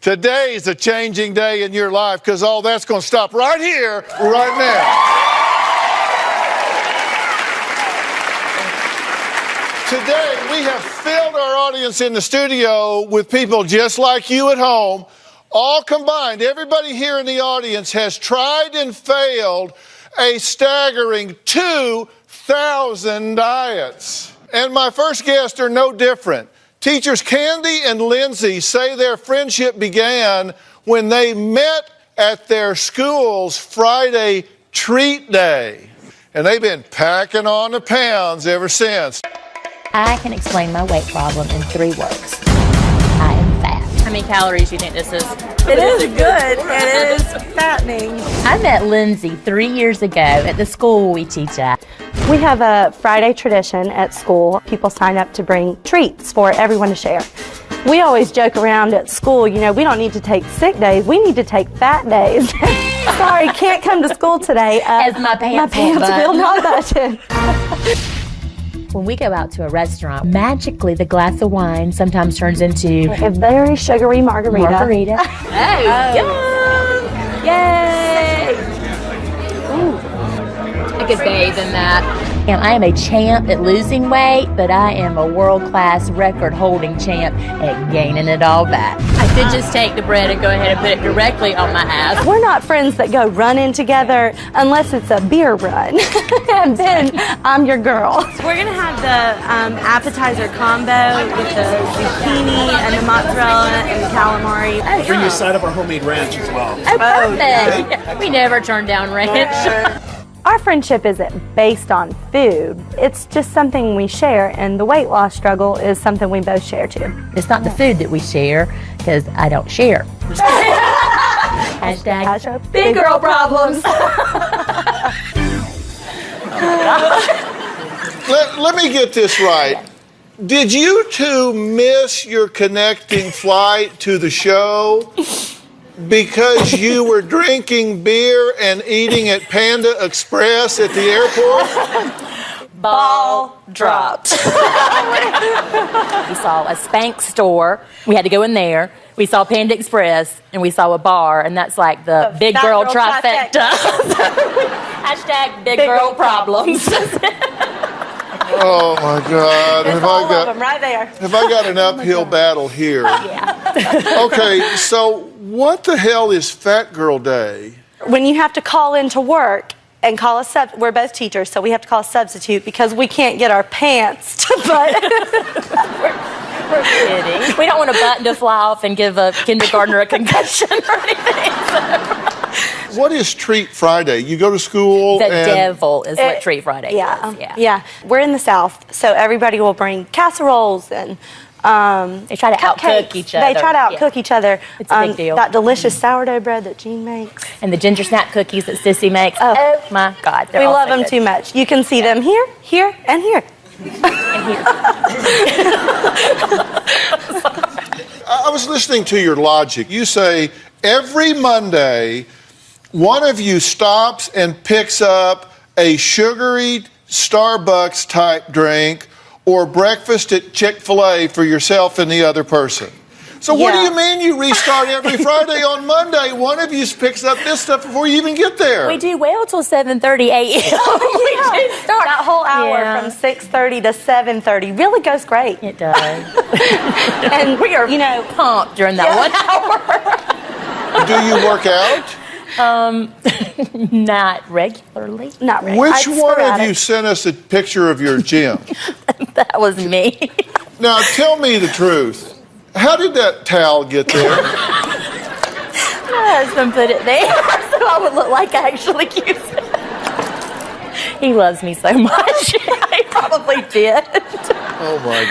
Today's a changing day in your life because all that's going to stop right here, right now. Today, we have filled our audience in the studio with people just like you at home. All combined, everybody here in the audience has tried and failed a staggering 2,000 diets. And my first guests are no different. Teachers Candy and Lindsay say their friendship began when they met at their school's Friday treat day. And they've been packing on the pounds ever since. I can explain my weight problem in 3 words. I am fat. How many calories do you think this is? It is good. It is fattening. I met Lindsay 3 years ago at the school we teach at. We have a Friday tradition at school. People sign up to bring treats for everyone to share. We always joke around at school, you know, we don't need to take sick days. We need to take fat days. Sorry, can't come to school today. As my pants will not button. When we go out to a restaurant, magically the glass of wine sometimes turns into a very sugary margarita. Oh, yum! Yay! Ooh. I could bathe in that. And I am a champ at losing weight, but I am a world-class record-holding champ at gaining it all back. I could just take the bread and go ahead and put it directly on my ass. We're not friends that go running together unless it's a beer run. And then I'm your girl. We're going to have the appetizer combo with the zucchini and the mozzarella and the calamari. Bring you a side of our homemade ranch as well. Oh, perfect. Yeah. We never turn down ranch. Our friendship isn't based on food. It's just something we share, and the weight loss struggle is something we both share too. It's not the food that we share, because I don't share. Hashtag big girl problems. Let me get this right. Did you two miss your connecting flight to the show because you were drinking beer and eating at Panda Express at the airport? Ball dropped. We saw a Spanx store. We had to go in there. We saw Panda Express, and we saw a bar, and that's like the big girl trifecta. Hashtag big girl problems. Oh my God! Have I got an uphill battle here? Yeah. Okay, so what the hell is Fat Girl Day? When you have to call into work and call we're both teachers, so we have to call a substitute because we can't get our pants to button. We're kidding. We don't want a button to fly off and give a kindergartner a concussion or anything. What is Treat Friday? You go to school The devil is what Treat Friday is. Yeah. We're in the South, so everybody will bring casseroles and they try to outcook each other. They try to outcook each other. It's a big deal. That delicious sourdough bread that Jean makes. And the ginger snap cookies that Sissy makes. Oh my God. We love them too much. You can see them here, here, and here. And here. I was listening to your logic. You say every Monday, one of you stops and picks up a sugary Starbucks type drink or breakfast at Chick-fil-A for yourself and the other person. So what do you mean you restart every Friday? On Monday, one of you picks up this stuff before you even get there. We do well till 7:30 a.m. That whole hour from 6:30 to 7:30 really goes great. It does. And we are, pumped during that 1 hour. Do you work out? Not regularly. Not regularly. Which one of you sent us a picture of your gym? That was me. Now, tell me the truth. How did that towel get there? My husband put it there so I would look like I actually used it. He loves me so much. He probably did. Oh, my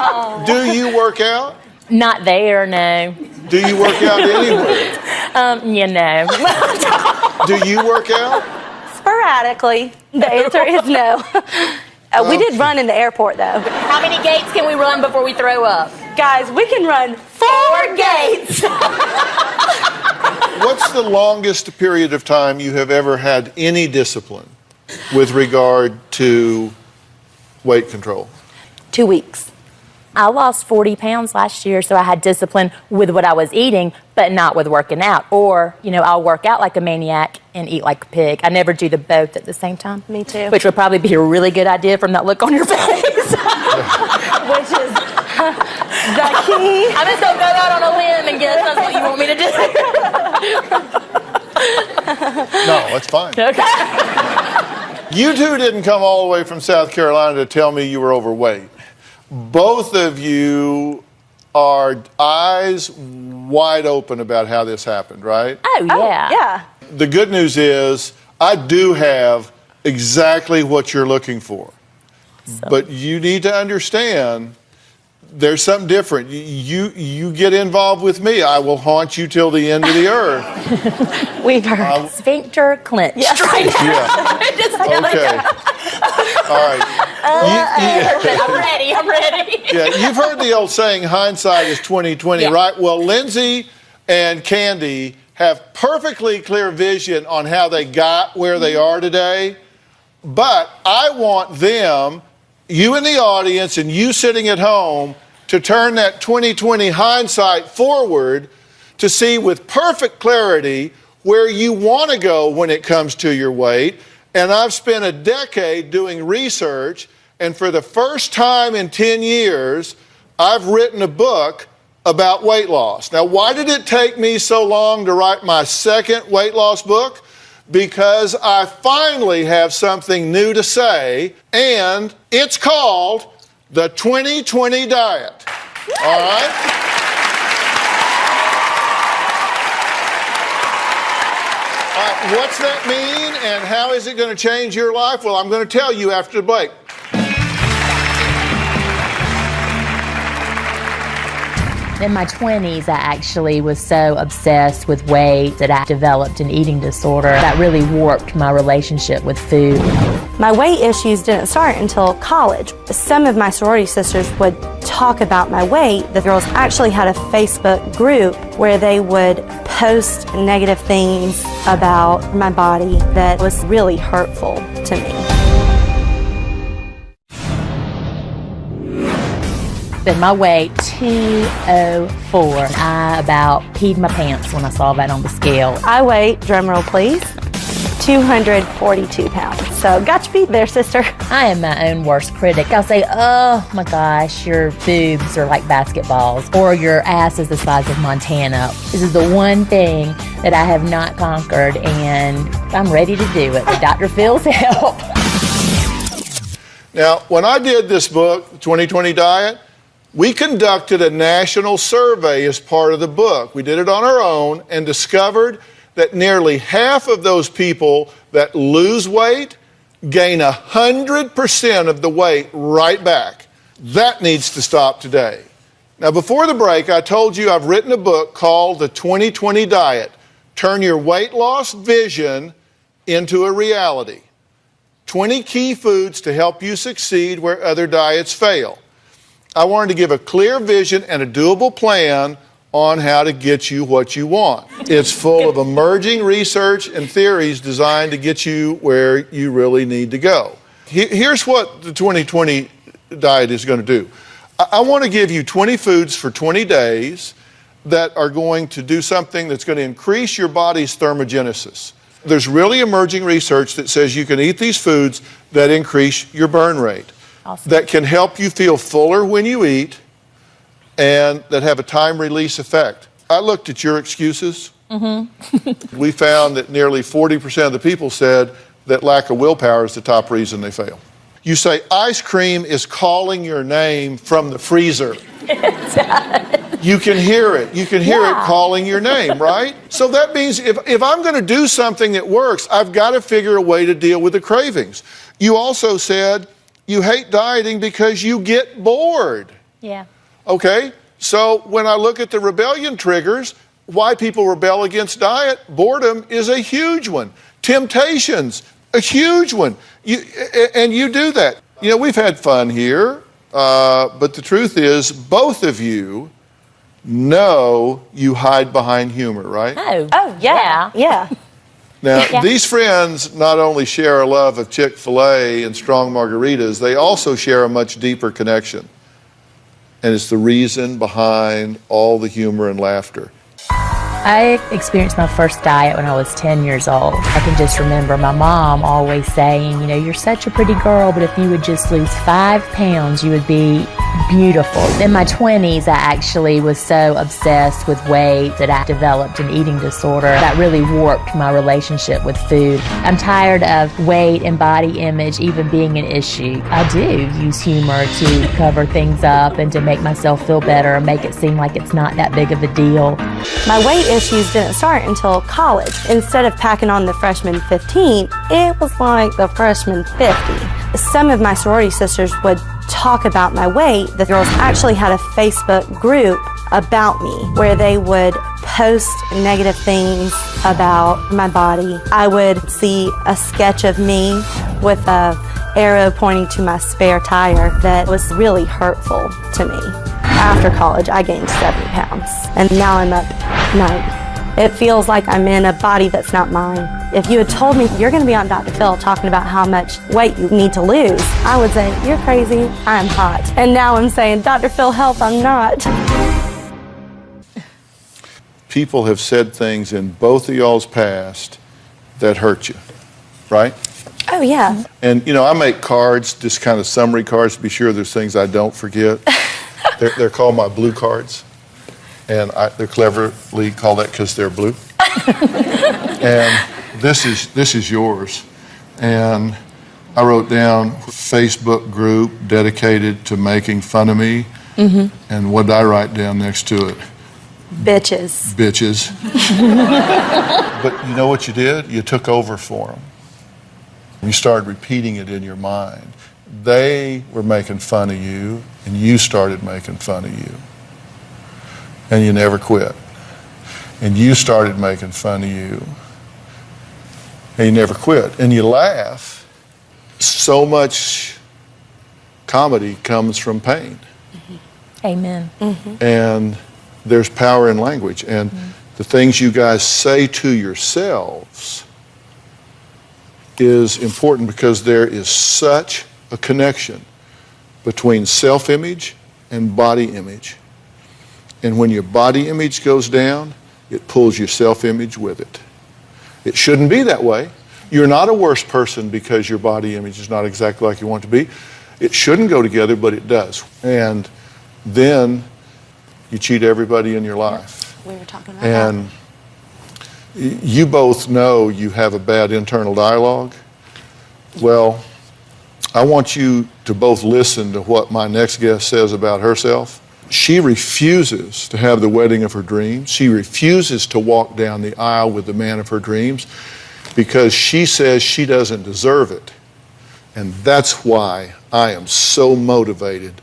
God. Do you work out? Not there, no. Do you work out anywhere? Do you work out? Sporadically. The answer is no. We did run in the airport, though. How many gates can we run before we throw up? Guys, we can run 4 gates. What's the longest period of time you have ever had any discipline with regard to weight control? 2 weeks. I lost 40 pounds last year, so I had discipline with what I was eating, but not with working out. Or, I'll work out like a maniac and eat like a pig. I never do the both at the same time. Me too. Which would probably be a really good idea from that look on your face. Which is the key. I'm just going to go out on a limb and guess that's what you want me to do. No, it's fine. Okay. You two didn't come all the way from South Carolina to tell me you were overweight. Both of you are eyes wide open about how this happened, right? Oh, yeah. Yeah. The good news is I do have exactly what you're looking for. But you need to understand there's something different. You get involved with me, I will haunt you till the end of the earth. We've heard. Sphincter clenched right now. Yeah. Just Okay. All right. I'm ready. Yeah, you've heard the old saying, hindsight is 20/20, Yeah. right? Well, Lindsay and Candy have perfectly clear vision on how they got where they are today. But I want them, you in the audience and you sitting at home, to turn that 20/20 hindsight forward to see with perfect clarity where you want to go when it comes to your weight. And I've spent a decade doing research, and for the first time in 10 years, I've written a book about weight loss. Now, why did it take me so long to write my second weight loss book? Because I finally have something new to say, and it's called the 20/20 diet. All right? What's that mean, and how is it going to change your life? Well, I'm going to tell you after the break. In my 20s, I actually was so obsessed with weight that I developed an eating disorder that really warped my relationship with food. My weight issues didn't start until college. Some of my sorority sisters would talk about my weight. The girls actually had a Facebook group where they would post negative things about my body that was really hurtful to me. And my weight, 204. I about peed my pants when I saw that on the scale. I weigh, drumroll please, 242 pounds. So got your beat there, sister. I am my own worst critic. I'll say, oh my gosh, your boobs are like basketballs, or your ass is the size of Montana. This is the one thing that I have not conquered, and I'm ready to do it with Dr. Phil's help. Now, when I did this book, The 20/20 Diet, we conducted a national survey as part of the book. We did it on our own and discovered that nearly half of those people that lose weight gain 100% of the weight right back. That needs to stop today. Now, before the break, I told you I've written a book called The 20/20 Diet. Turn your weight loss vision into a reality. 20 key foods to help you succeed where other diets fail. I wanted to give a clear vision and a doable plan on how to get you what you want. It's full of emerging research and theories designed to get you where you really need to go. Here's what the 20/20 diet is going to do. I want to give you 20 foods for 20 days that are going to do something that's going to increase your body's thermogenesis. There's really emerging research that says you can eat these foods that increase your burn rate. Awesome. That can help you feel fuller when you eat, and that have a time release effect. I looked at your excuses. Mm-hmm. We found that nearly 40% of the people said that lack of willpower is the top reason they fail. You say ice cream is calling your name from the freezer. You can hear it. You can hear it calling your name, right? So that means if I'm going to do something that works, I've got to figure a way to deal with the cravings. You also said you hate dieting because you get bored. Yeah. Okay? So when I look at the rebellion triggers, why people rebel against diet, boredom is a huge one. Temptations, a huge one. And you do that. You know, we've had fun here, but the truth is both of you know you hide behind humor, right? Oh yeah. Yeah. Now, these friends not only share a love of Chick-fil-A and strong margaritas, they also share a much deeper connection. and it's the reason behind all the humor and laughter. I experienced my first diet when I was 10 years old. I can just remember my mom always saying, you know, you're such a pretty girl, but if you would just lose 5 pounds, you would be beautiful. In my 20s, I actually was so obsessed with weight that I developed an eating disorder that really warped my relationship with food. I'm tired of weight and body image even being an issue. I do use humor to cover things up and to make myself feel better and make it seem like it's not that big of a deal. My weight issues didn't start until college. Instead of packing on the freshman 15, it was like the freshman 50. Some of my sorority sisters would talk about my weight. The girls actually had a Facebook group about me where they would post negative things about my body. I would see a sketch of me with a arrow pointing to my spare tire that was really hurtful to me. After college, I gained 70 pounds, and now I'm up 90. It feels like I'm in a body that's not mine. If you had told me you're going to be on Dr. Phill talking about how much weight you need to lose, I would say, you're crazy, I'm hot. And now I'm saying, Dr. Phill, help, I'm not. People have said things in both of y'all's past that hurt you, right? Oh, yeah. And, you know, I make cards, just kind of summary cards to be sure there's things I don't forget. They're called my blue cards. And they're cleverly called that because they're blue. And this is yours. And I wrote down Facebook group dedicated to making fun of me. Mm-hmm. And what did I write down next to it? Bitches. Bitches. But you know what you did? You took over for them. You started repeating it in your mind. They were making fun of you, and you started making fun of you. And you never quit. And you started making fun of you. And you never quit. And you laugh. So much comedy comes from pain. Mm-hmm. Amen. Mm-hmm. And there's power in language. And the things you guys say to yourselves is important because there is such a connection between self-image and body image. And when your body image goes down, it pulls your self-image with it. It shouldn't be that way. You're not a worse person because your body image is not exactly like you want it to be. It shouldn't go together, but it does. And then you cheat everybody in your life. We were talking about and you both know you have a bad internal dialogue. Well, I want you to both listen to what my next guest says about herself. She refuses to have the wedding of her dreams. She refuses to walk down the aisle with the man of her dreams because she says she doesn't deserve it. And that's why I am so motivated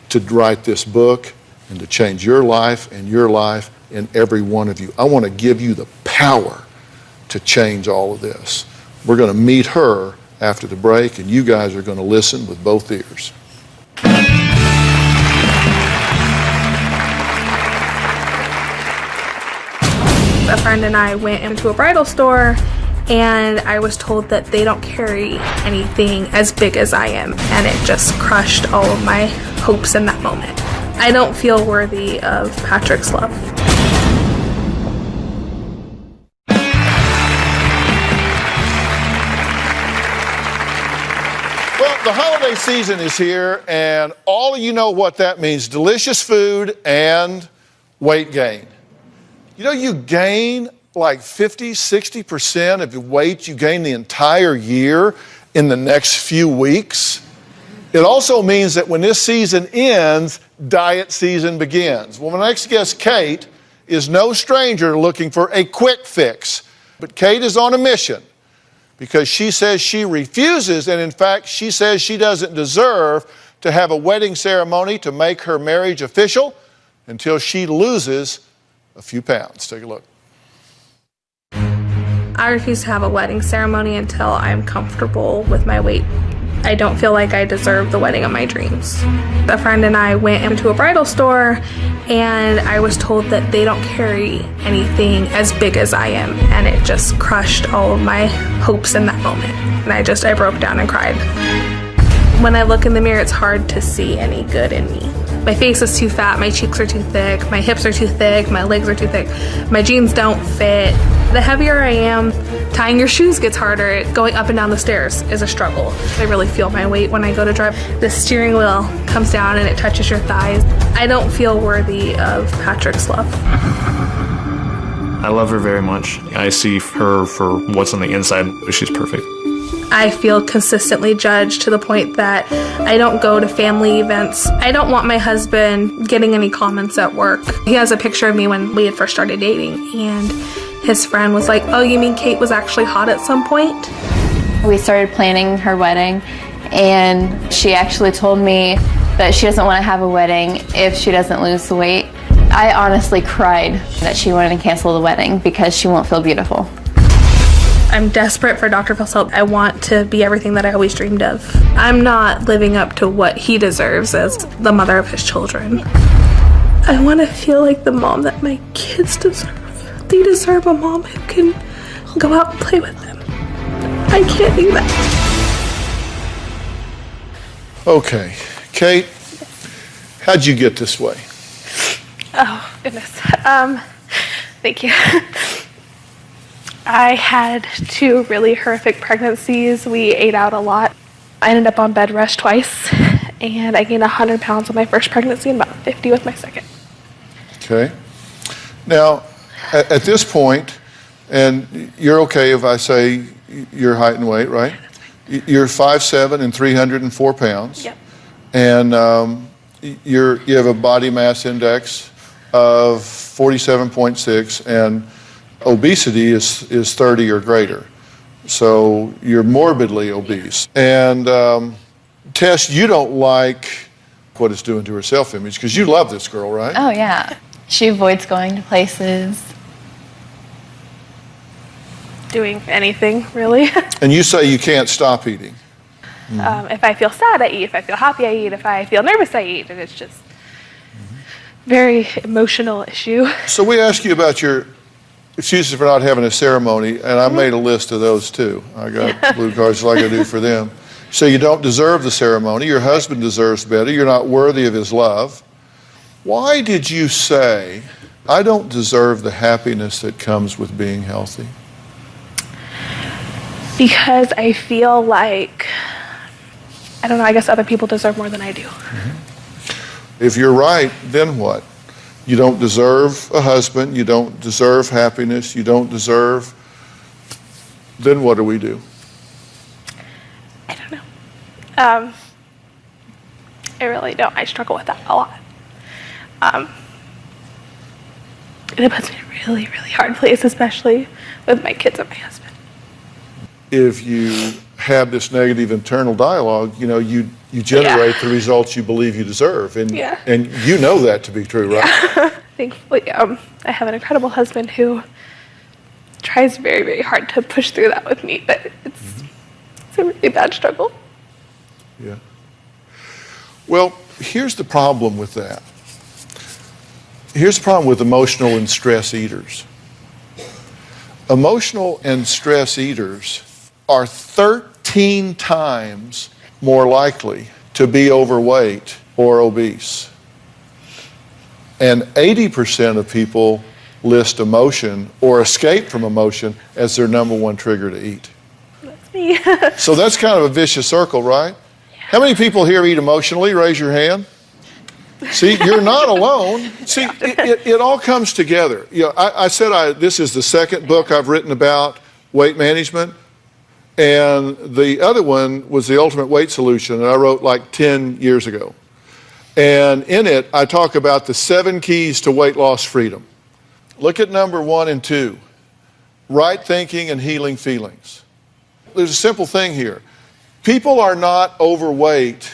to write this book and to change your life and every one of you. I want to give you the power to change all of this. We're going to meet her after the break, and you guys are going to listen with both ears. A friend and I went into a bridal store and I was told that they don't carry anything as big as I am, and it just crushed all of my hopes in that moment. I don't feel worthy of Patrick's love. Well, the holiday season is here, and all of you know what that means. Delicious food and weight gain. You know, you gain like 50, 60% of the weight you gain the entire year in the next few weeks. It also means that when this season ends, diet season begins. Well, my next guest, Kate, is no stranger looking for a quick fix. But Kate is on a mission because she says she refuses, and in fact, she says she doesn't deserve to have a wedding ceremony to make her marriage official until she loses a few pounds. Take a look. I refuse to have a wedding ceremony until I'm comfortable with my weight. I don't feel like I deserve the wedding of my dreams. A friend and I went into a bridal store and I was told that they don't carry anything as big as I am, and it just crushed all of my hopes in that moment. And I broke down and cried. When I look in the mirror, it's hard to see any good in me. My face is too fat, my cheeks are too thick, my hips are too thick, my legs are too thick, my jeans don't fit. The heavier I am, tying your shoes gets harder. Going up and down the stairs is a struggle. I really feel my weight when I go to drive. The steering wheel comes down and it touches your thighs. I don't feel worthy of Patrick's love. I love her very much. I see her for what's on the inside. She's perfect. I feel consistently judged to the point that I don't go to family events. I don't want my husband getting any comments at work. He has a picture of me when we had first started dating, and his friend was like, "Oh, you mean Kate was actually hot at some point?" We started planning her wedding, and she actually told me that she doesn't want to have a wedding if she doesn't lose the weight. I honestly cried that she wanted to cancel the wedding because she won't feel beautiful. I'm desperate for Dr. Phill's help. I want to be everything that I always dreamed of. I'm not living up to what he deserves as the mother of his children. I want to feel like the mom that my kids deserve. They deserve a mom who can go out and play with them. I can't do that. Okay, Kate, how'd you get this way? Oh, goodness. Thank you. I had 2 really horrific pregnancies. We ate out a lot. I ended up on bed rest twice, and I gained 100 pounds with my first pregnancy and about 50 with my second. Okay. Now, at this point, and you're okay if I say your height and weight, right? You're 5'7" and 304 pounds. Yep. And you have a body mass index of 47.6, and obesity is 30 or greater. So you're morbidly obese. And Tess, you don't like what it's doing to her self-image because you love this girl, right? Oh, yeah. She avoids going to places. Doing anything, really. And you say you can't stop eating. If I feel sad, I eat. If I feel happy, I eat. If I feel nervous, I eat. And it's just very emotional issue. So we ask you about your excuses for not having a ceremony, and I made a list of those too. I got blue cards like I do for them. So you don't deserve the ceremony. Your husband deserves better. You're not worthy of his love. Why did you say, I don't deserve the happiness that comes with being healthy? Because I feel like, I don't know, I guess other people deserve more than I do. If you're right, then what? You don't deserve a husband. You don't deserve happiness. You don't deserve, then what do we do? I don't know. I really don't. I struggle with that a lot. And it puts me in a really, really hard place, especially with my kids and my husband. If you have this negative internal dialogue, you generate the results you believe you deserve. And you know that to be true, right? Yeah. Thankfully, I have an incredible husband who tries very, very hard to push through that with me, but it's a really bad struggle. Yeah. Well, here's the problem with that. Here's the problem with emotional and stress eaters. Emotional and stress eaters are 13 times more likely to be overweight or obese. And 80% of people list emotion or escape from emotion as their number one trigger to eat. That's me. So that's kind of a vicious circle, right? Yeah. How many people here eat emotionally? Raise your hand. See, you're not alone. See, it all comes together. I said this is the second book I've written about weight management. And the other one was The Ultimate Weight Solution that I wrote like 10 years ago. And in it, I talk about the 7 keys to weight loss freedom. Look at number 1 and 2, right thinking and healing feelings. There's a simple thing here. People are not overweight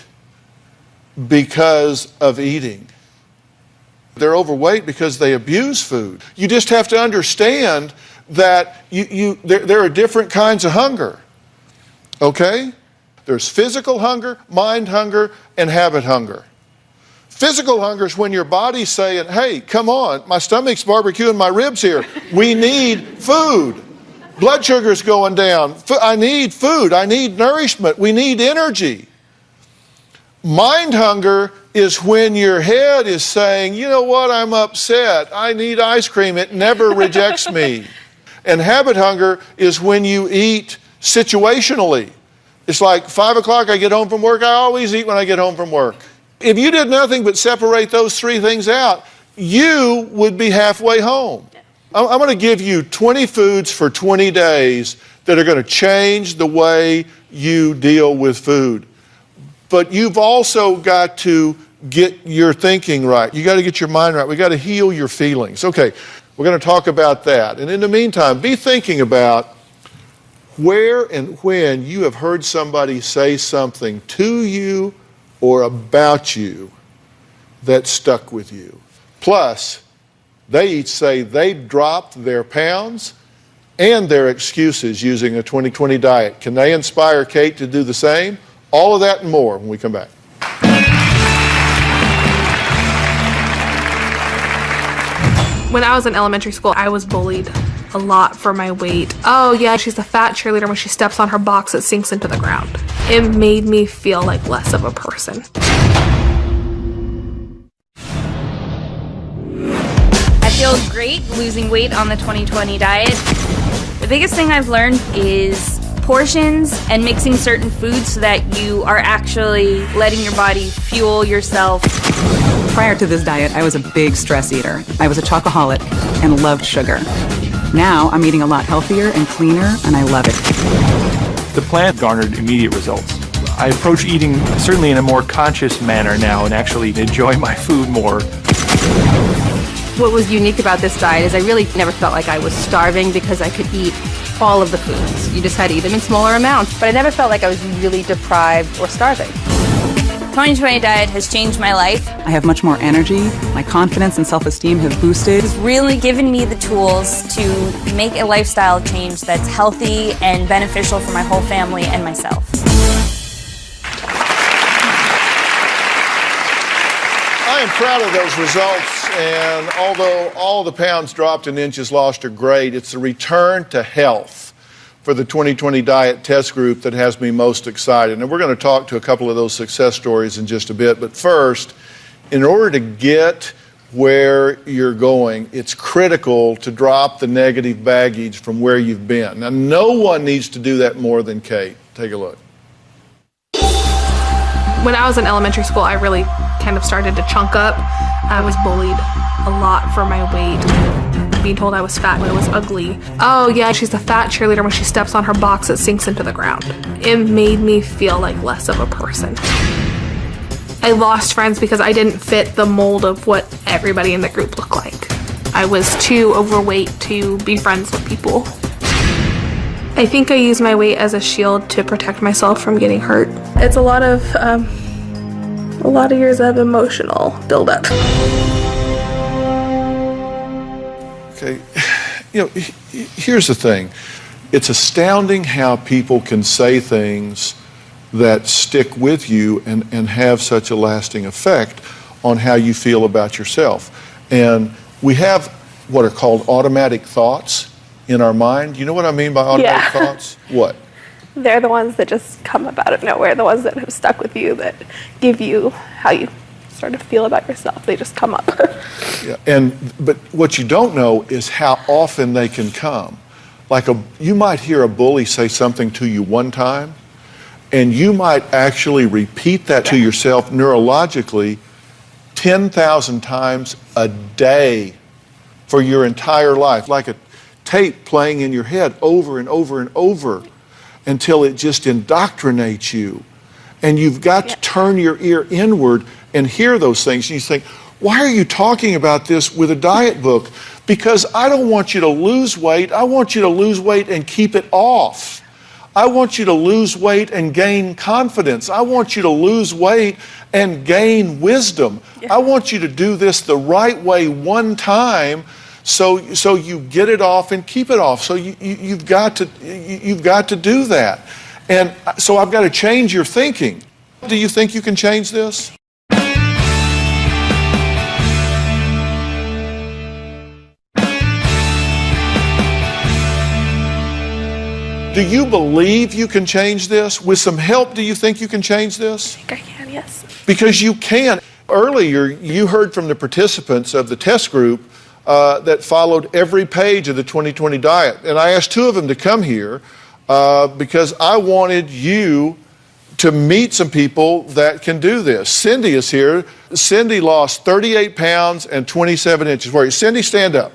because of eating. They're overweight because they abuse food. You just have to understand that there are different kinds of hunger. Okay? There's physical hunger, mind hunger, and habit hunger. Physical hunger is when your body's saying, hey, come on, my stomach's barbecuing my ribs here. We need food. Blood sugar's going down. I need food. I need nourishment. We need energy. Mind hunger is when your head is saying, you know what, I'm upset, I need ice cream, it never rejects me. And habit hunger is when you eat situationally. It's like 5 o'clock, I get home from work, I always eat when I get home from work. If you did nothing but separate those three things out, you would be halfway home. I'm going to give you 20 foods for 20 days that are going to change the way you deal with food. But you've also got to get your thinking right. You got to get your mind right. We got to heal your feelings. Okay, we're going to talk about that. And in the meantime, be thinking about where and when you have heard somebody say something to you or about you that stuck with you. Plus, they each say they've dropped their pounds and their excuses using a 2020 diet. Can they inspire Kate to do the same? All of that and more when we come back. When I was in elementary school, I was bullied a lot for my weight. Oh yeah, she's a fat cheerleader. When she steps on her box, it sinks into the ground. It made me feel like less of a person. I feel great losing weight on the 2020 diet. The biggest thing I've learned is portions and mixing certain foods so that you are actually letting your body fuel yourself. Prior to this diet, I was a big stress eater. I was a chocoholic and loved sugar. Now I'm eating a lot healthier and cleaner, and I love it. The plan garnered immediate results. I approach eating certainly in a more conscious manner now and actually enjoy my food more. What was unique about this diet is I really never felt like I was starving because I could eat all of the foods. You just had to eat them in smaller amounts, but I never felt like I was really deprived or starving. 2020 diet has changed my life. I have much more energy. My confidence and self-esteem have boosted. It's really given me the tools to make a lifestyle change that's healthy and beneficial for my whole family and myself. I am proud of those results, and although all the pounds dropped and inches lost are great, it's the return to health for the 2020 diet test group that has me most excited. And we're going to talk to a couple of those success stories in just a bit. But first, in order to get where you're going, it's critical to drop the negative baggage from where you've been. Now, no one needs to do that more than Kate. Take a look. When I was in elementary school, I really kind of started to chunk up. I was bullied a lot for my weight. Being told I was fat when I was ugly. Oh yeah, she's a fat cheerleader. When she steps on her box, it sinks into the ground. It made me feel like less of a person. I lost friends because I didn't fit the mold of what everybody in the group looked like. I was too overweight to be friends with people. I think I use my weight as a shield to protect myself from getting hurt. It's a lot of years of emotional buildup. Okay, you know, here's the thing. It's astounding how people can say things that stick with you and have such a lasting effect on how you feel about yourself. And we have what are called automatic thoughts in our mind. You know what I mean by automatic thoughts? What? They're the ones that just come up out of nowhere, the ones that have stuck with you, that give you how you sort of feel about yourself. They just come up. Yeah, but what you don't know is how often they can come. Like you might hear a bully say something to you one time, and you might actually repeat that to yourself neurologically 10,000 times a day for your entire life, like a tape playing in your head over and over and over until it just indoctrinates you. And you've got to turn your ear inward and hear those things. And you think, why are you talking about this with a diet book? Because I don't want you to lose weight. I want you to lose weight and keep it off. I want you to lose weight and gain confidence. I want you to lose weight and gain wisdom. I want you to do this the right way one time so you get it off and keep it off. So you've got to do that. And so I've got to change your thinking. Do you think you can change this? Do you believe you can change this? With some help, do you think you can change this? I think I can, yes. Because you can. Earlier, you heard from the participants of the test group that followed every page of the 2020 diet. And I asked 2 of them to come here because I wanted you to meet some people that can do this. Cindy is here. Cindy lost 38 pounds and 27 inches. Where Cindy, stand up.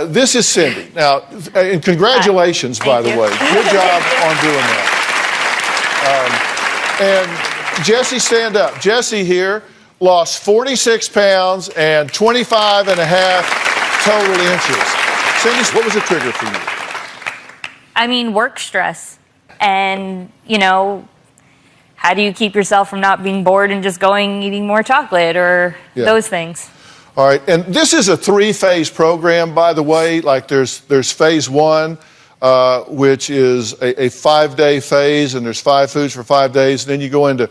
This is Cindy. Now, and congratulations, by the way. Good job on doing that. And Jesse, stand up. Jesse here lost 46 pounds and 25 and a half total inches. Cindy, what was the trigger for you? I mean, work stress. And, you know, how do you keep yourself from not being bored and just going eating more chocolate or those things? All right, and this is a 3-phase program, by the way. Like there's phase 1, which is a 5-day phase, and there's 5 foods for 5 days. And then you go into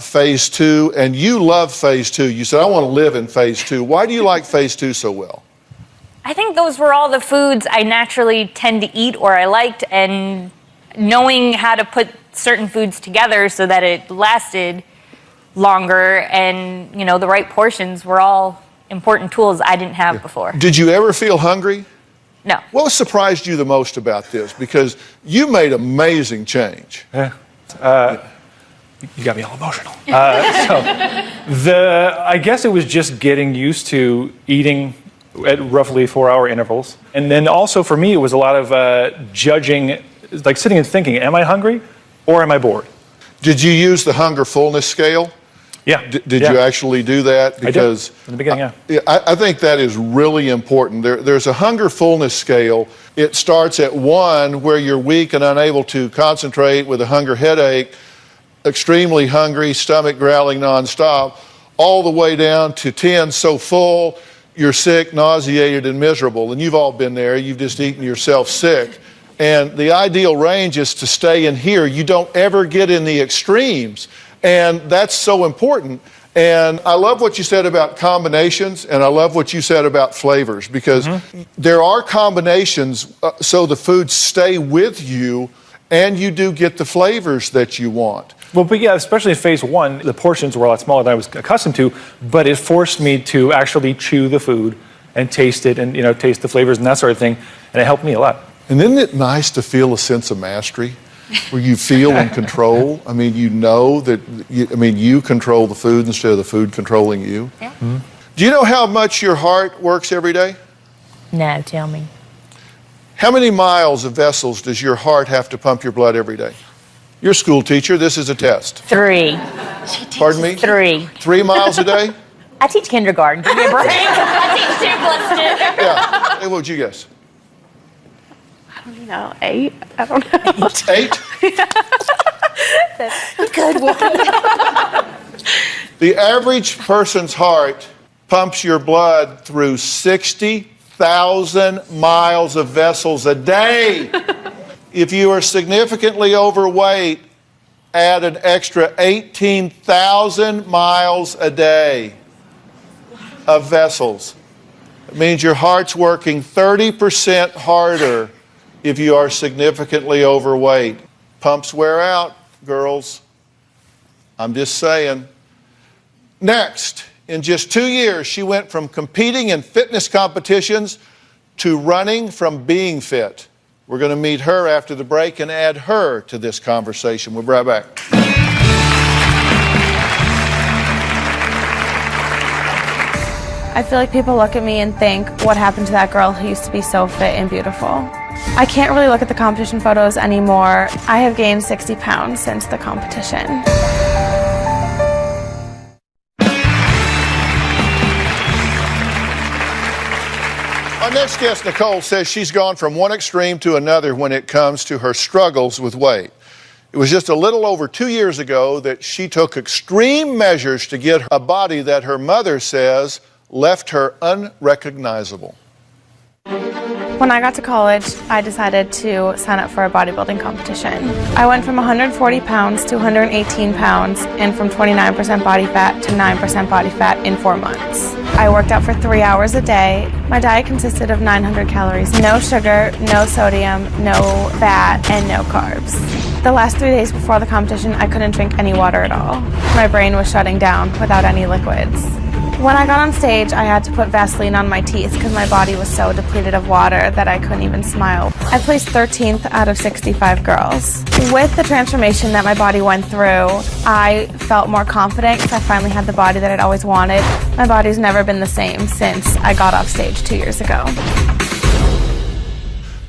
phase 2, and you love phase 2. You said, I want to live in phase 2. Why do you like phase 2 so well? I think those were all the foods I naturally tend to eat or I liked, and knowing how to put certain foods together so that it lasted longer and, you know, the right portions were all important tools I didn't have before. Did you ever feel hungry? No. What surprised you the most about this? Because you made amazing change. You got me all emotional. I guess it was just getting used to eating at roughly 4-hour intervals. And then also for me, it was a lot of judging, like sitting and thinking, am I hungry or am I bored? Did you use the hunger fullness scale? Yeah. Did you actually do that? Because I did. In the beginning, I think that is really important. There's a hunger fullness scale. It starts at 1, where you're weak and unable to concentrate with a hunger headache, extremely hungry, stomach growling nonstop, all the way down to 10, so full, you're sick, nauseated, and miserable. And you've all been there. You've just eaten yourself sick. And the ideal range is to stay in here. You don't ever get in the extremes. And that's so important. And I love what you said about combinations, and I love what you said about flavors, because there are combinations so the foods stay with you and you do get the flavors that you want. Well, but yeah, especially in phase 1, the portions were a lot smaller than I was accustomed to, but it forced me to actually chew the food and taste it and, you know, taste the flavors and that sort of thing, and it helped me a lot. And isn't it nice to feel a sense of mastery? Where you feel in control. I mean, you know that, you control the food instead of the food controlling you. Yeah. Mm-hmm. Do you know how much your heart works every day? No, tell me. How many miles of vessels does your heart have to pump your blood every day? You're a school teacher. This is a test. 3. Pardon me? 3. 3 miles a day? I teach kindergarten. Give me a break. I teach 2 plus 2. Yeah. Hey, what would you guess? I don't know, 8? I don't know. 8? That's a good one. The average person's heart pumps your blood through 60,000 miles of vessels a day. If you are significantly overweight, add an extra 18,000 miles a day of vessels. It means your heart's working 30% harder if you are significantly overweight. Pumps wear out, girls. I'm just saying. Next, in just 2 years, she went from competing in fitness competitions to running from being fit. We're going to meet her after the break and add her to this conversation. We'll be right back. I feel like people look at me and think, what happened to that girl who used to be so fit and beautiful? I can't really look at the competition photos anymore. I have gained 60 pounds since the competition. Our next guest, Nicole, says she's gone from one extreme to another when it comes to her struggles with weight. It was just a little over 2 years ago that she took extreme measures to get a body that her mother says left her unrecognizable. When I got to college, I decided to sign up for a bodybuilding competition. I went from 140 pounds to 118 pounds and from 29% body fat to 9% body fat in 4 months. I worked out for 3 hours a day. My diet consisted of 900 calories, no sugar, no sodium, no fat, and no carbs. The last 3 days before the competition, I couldn't drink any water at all. My brain was shutting down without any liquids. When I got on stage, I had to put Vaseline on my teeth because my body was so depleted of water that I couldn't even smile. I placed 13th out of 65 girls. With the transformation that my body went through, I felt more confident because I finally had the body that I'd always wanted. My body's never been the same since I got off stage 2 years ago.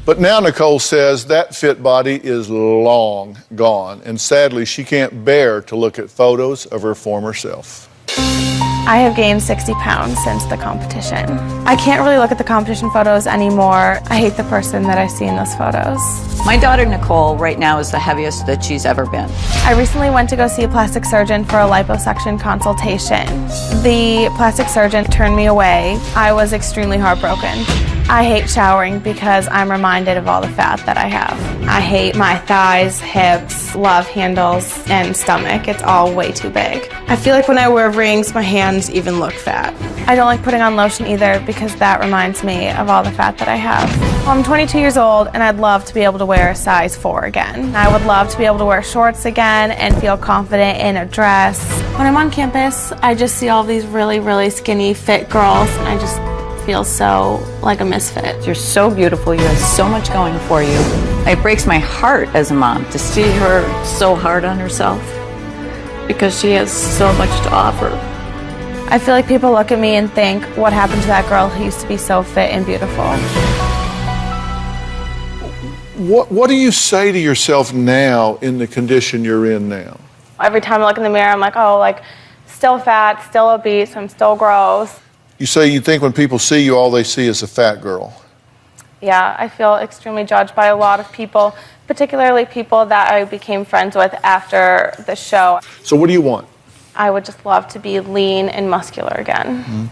But now Nicole says that fit body is long gone, and sadly she can't bear to look at photos of her former self. I have gained 60 pounds since the competition. I can't really look at the competition photos anymore. I hate the person that I see in those photos. My daughter Nicole right now is the heaviest that she's ever been. I recently went to go see a plastic surgeon for a liposuction consultation. The plastic surgeon turned me away. I was extremely heartbroken. I hate showering because I'm reminded of all the fat that I have. I hate my thighs, hips, love handles, and stomach. It's all way too big. I feel like when I wear rings, my hands even look fat. I don't like putting on lotion either because that reminds me of all the fat that I have. I'm 22 years old and I'd love to be able to wear a size 4 again. I would love to be able to wear shorts again and feel confident in a dress. When I'm on campus, I just see all these really, really skinny, fit girls and I just feel so like a misfit. You're so beautiful. You have so much going for you. It breaks my heart as a mom to see her so hard on herself because she has so much to offer. I feel like people look at me and think, what happened to that girl who used to be so fit and beautiful? What do you say to yourself now in the condition you're in now? Every time I look in the mirror, I'm like, oh, like, still fat, still obese, I'm still gross. You say you think when people see you, all they see is a fat girl. Yeah, I feel extremely judged by a lot of people, particularly people that I became friends with after the show. So what do you want? I would just love to be lean and muscular again.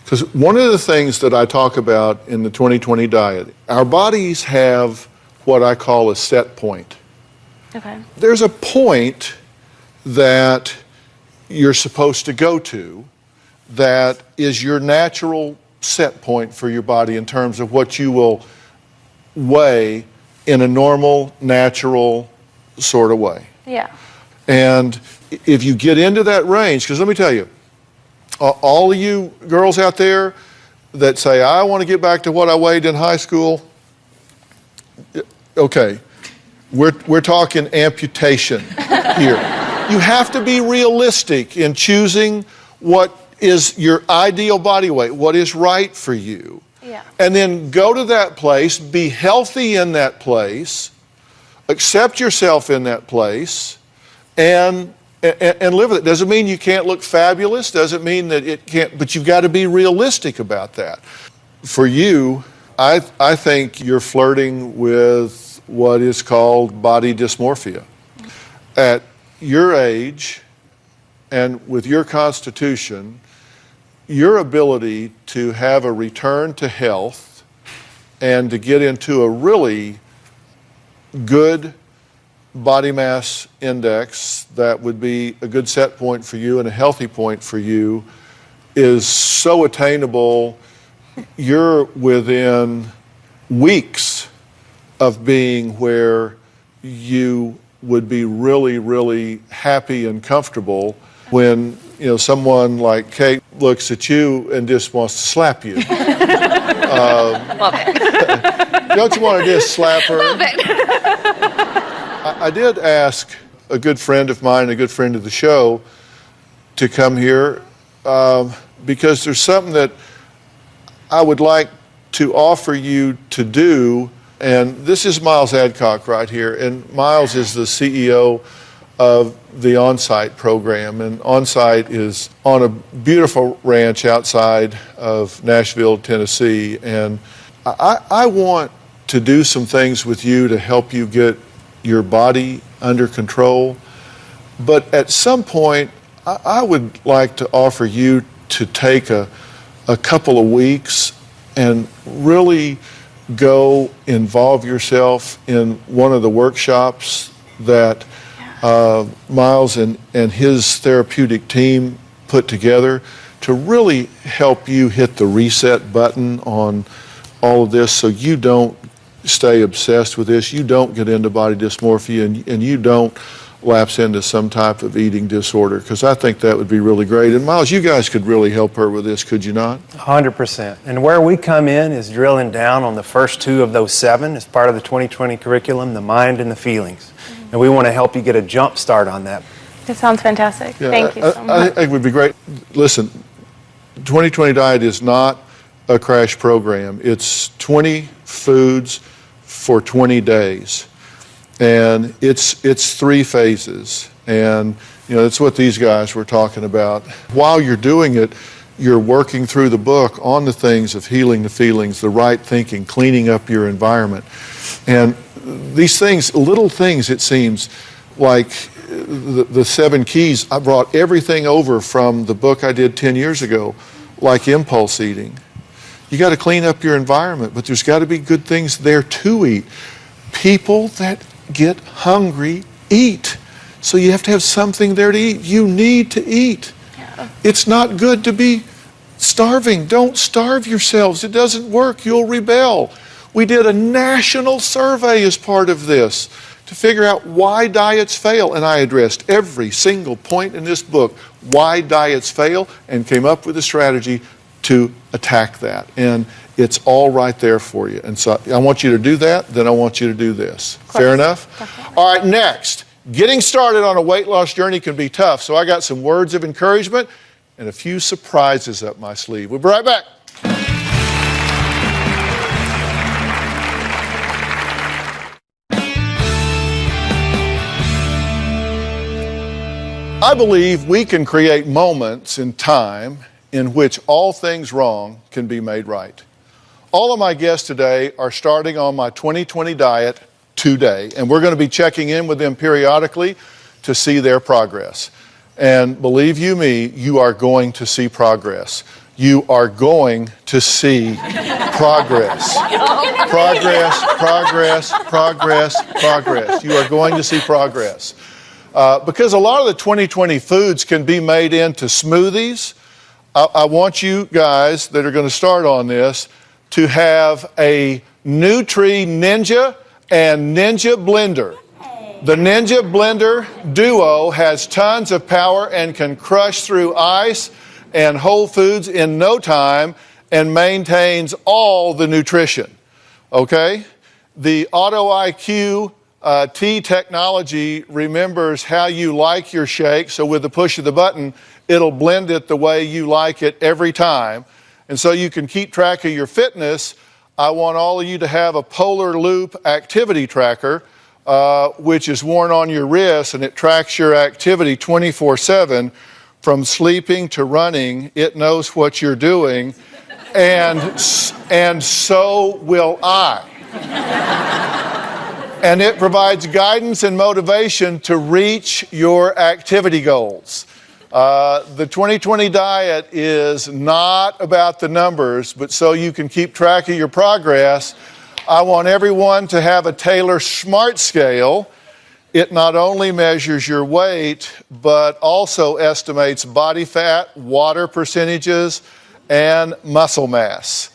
Because one of the things that I talk about in the 2020 diet, our bodies have what I call a set point. Okay. There's a point that you're supposed to go to that is your natural set point for your body in terms of what you will weigh in a normal, natural sort of way. Yeah. And if you get into that range, because let me tell you, all of you girls out there that say, I want to get back to what I weighed in high school, okay, we're talking amputation here. You have to be realistic in choosing what is your ideal body weight, what is right for you. Yeah. And then go to that place, be healthy in that place, accept yourself in that place, and live with it. Doesn't mean you can't look fabulous, doesn't mean that it can't, but you've got to be realistic about that. For you, I think you're flirting with what is called body dysmorphia. At your age and with your constitution, your ability to have a return to health and to get into a really good body mass index that would be a good set point for you and a healthy point for you is so attainable. You're within weeks of being where you would be really, really happy and comfortable when, you know, someone like Kate looks at you and just wants to slap you. Love it. Don't you want to just slap her? Love it. I did ask a good friend of mine, a good friend of the show, to come here because there's something that I would like to offer you to do. And this is Miles Adcock right here. And Miles is the CEO of the On-Site program. And On-Site is on a beautiful ranch outside of Nashville, Tennessee. And I want to do some things with you to help you get your body under control. But at some point, I would like to offer you to take a couple of weeks and really go involve yourself in one of the workshops that Miles and his therapeutic team put together to really help you hit the reset button on all of this so you don't stay obsessed with this, you don't get into body dysmorphia, and you don't lapse into some type of eating disorder, because I think that would be really great. And Miles, you guys could really help her with this, could you not? 100%. And where we come in is drilling down on the first 2 of those 7 as part of the 2020 curriculum, the mind and the feelings. And we want to help you get a jump start on that. It sounds fantastic. Yeah, Thank you so much. I think it would be great. Listen, 2020 Diet is not a crash program. It's 20 foods for 20 days. And it's 3 phases. And, that's what these guys were talking about. While you're doing it, you're working through the book on the things of healing the feelings, the right thinking, cleaning up your environment. And these things, little things, it seems, like the 7 keys, I brought everything over from the book I did 10 years ago, like impulse eating. You got to clean up your environment, but there's got to be good things there to eat. People that get hungry eat. So you have to have something there to eat. You need to eat. Yeah. It's not good to be starving. Don't starve yourselves. It doesn't work. You'll rebel. We did a national survey as part of this to figure out why diets fail, and I addressed every single point in this book, why diets fail, and came up with a strategy to attack that. And it's all right there for you. And so I want you to do that, then I want you to do this. Fair enough? Definitely. All right, next. Getting started on a weight loss journey can be tough, so I got some words of encouragement and a few surprises up my sleeve. We'll be right back. I believe we can create moments in time in which all things wrong can be made right. All of my guests today are starting on my 2020 diet today, and we're going to be checking in with them periodically to see their progress. And believe you me, you are going to see progress. You are going to see progress. Progress, progress, progress, progress. You are going to see progress. Because a lot of the 2020 foods can be made into smoothies. I want you guys that are going to start on this to have a Nutri Ninja and Ninja Blender. The Ninja Blender Duo has tons of power and can crush through ice and whole foods in no time and maintains all the nutrition. Okay? The Auto IQ T technology remembers how you like your shake, so with the push of the button, it'll blend it the way you like it every time. And so you can keep track of your fitness. I want all of you to have a Polar Loop activity tracker, which is worn on your wrist, and it tracks your activity 24/7 from sleeping to running. It knows what you're doing, and so will I. And it provides guidance and motivation to reach your activity goals. The 2020 diet is not about the numbers, but so you can keep track of your progress. I want everyone to have a Taylor Smart Scale. It not only measures your weight, but also estimates body fat, water percentages, and muscle mass.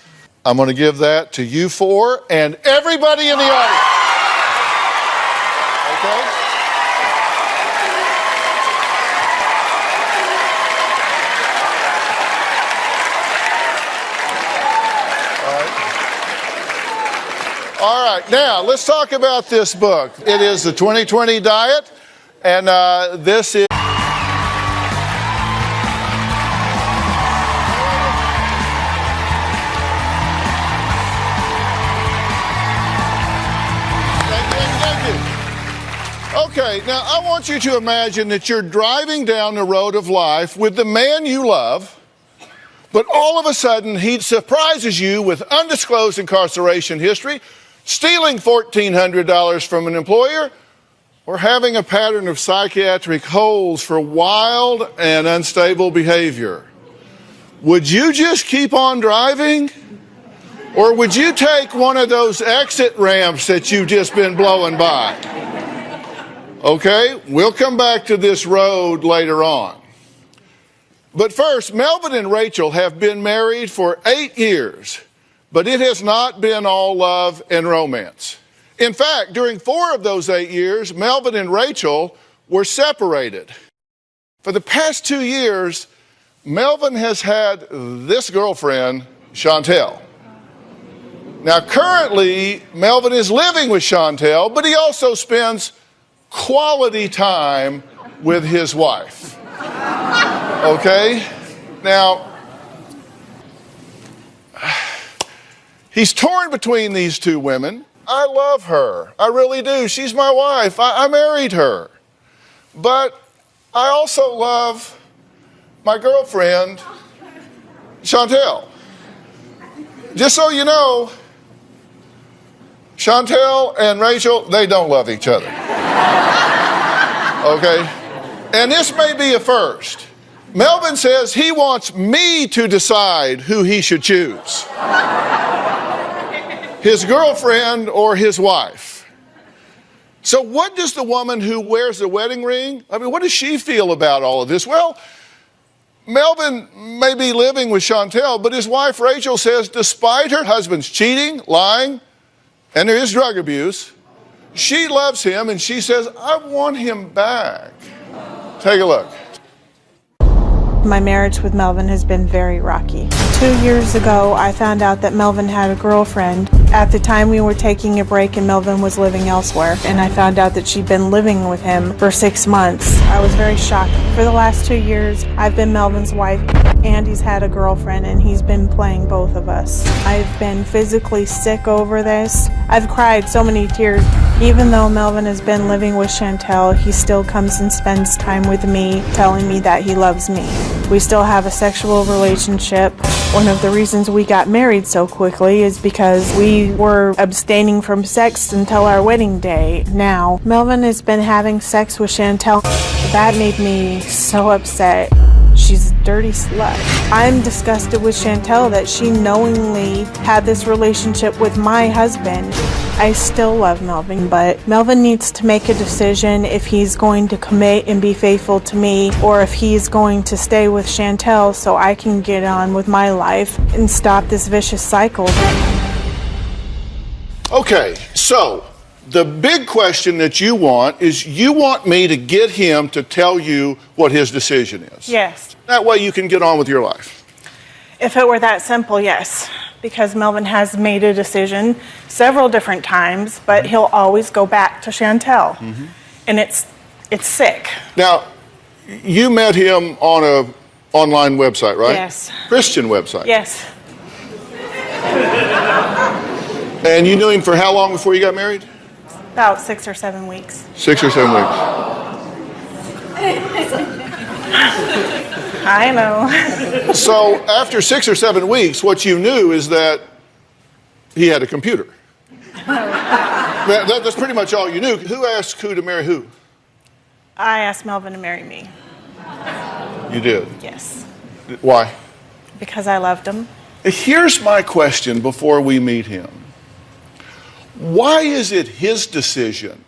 I'm going to give that to you four and everybody in the audience. Okay? All right, now let's talk about this book. It is the 2020 Diet, and this is... Okay, now I want you to imagine that you're driving down the road of life with the man you love, but all of a sudden he surprises you with undisclosed incarceration history, stealing $1,400 from an employer, or having a pattern of psychiatric holds for wild and unstable behavior. Would you just keep on driving? Or would you take one of those exit ramps that you've just been blowing by? Okay, we'll come back to this road later on. But first, Melvin and Rachel have been married for 8 years, but it has not been all love and romance. In fact, during 4 of those 8 years, Melvin and Rachel were separated. For the past 2 years, Melvin has had this girlfriend, Chantel. Now, currently, Melvin is living with Chantel, but he also spends quality time with his wife. Okay? Now, he's torn between these two women. I love her. I really do. She's my wife. I married her. But I also love my girlfriend, Chantel. Just so you know, Chantel and Rachel, they don't love each other. Okay? And this may be a first. Melvin says he wants me to decide who he should choose. His girlfriend or his wife. So what does the woman who wears the wedding ring, what does she feel about all of this? Well, Melvin may be living with Chantel, but his wife Rachel says despite her husband's cheating, lying, and there is drug abuse, she loves him and she says, I want him back. Take a look. My marriage with Melvin has been very rocky. 2 years ago, I found out that Melvin had a girlfriend. At the time, we were taking a break and Melvin was living elsewhere, and I found out that she'd been living with him for 6 months. I was very shocked. For the last 2 years, I've been Melvin's wife, and he's had a girlfriend, and he's been playing both of us. I've been physically sick over this. I've cried so many tears. Even though Melvin has been living with Chantel, he still comes and spends time with me, telling me that he loves me. We still have a sexual relationship. One of the reasons we got married so quickly is because we were abstaining from sex until our wedding day. Now, Melvin has been having sex with Chantel. That made me so upset. She's a dirty slut. I'm disgusted with Chantel that she knowingly had this relationship with my husband. I still love Melvin, but Melvin needs to make a decision if he's going to commit and be faithful to me, or if he's going to stay with Chantel so I can get on with my life and stop this vicious cycle. Okay, so the big question that you want is you want me to get him to tell you what his decision is. Yes. That way you can get on with your life. If it were that simple, yes. Because Melvin has made a decision several different times, but he'll always go back to Chantel. Mm-hmm. And it's sick. Now, you met him on an online website, right? Yes. Christian website. Yes. And you knew him for how long before you got married? About 6 or 7 weeks. 6 or 7 weeks. I know. So after 6 or 7 weeks, what you knew is that he had a computer. That's pretty much all you knew. Who asked who to marry who? I asked Melvin to marry me. You did? Yes. Why? Because I loved him. Here's my question before we meet him. Why is it his decision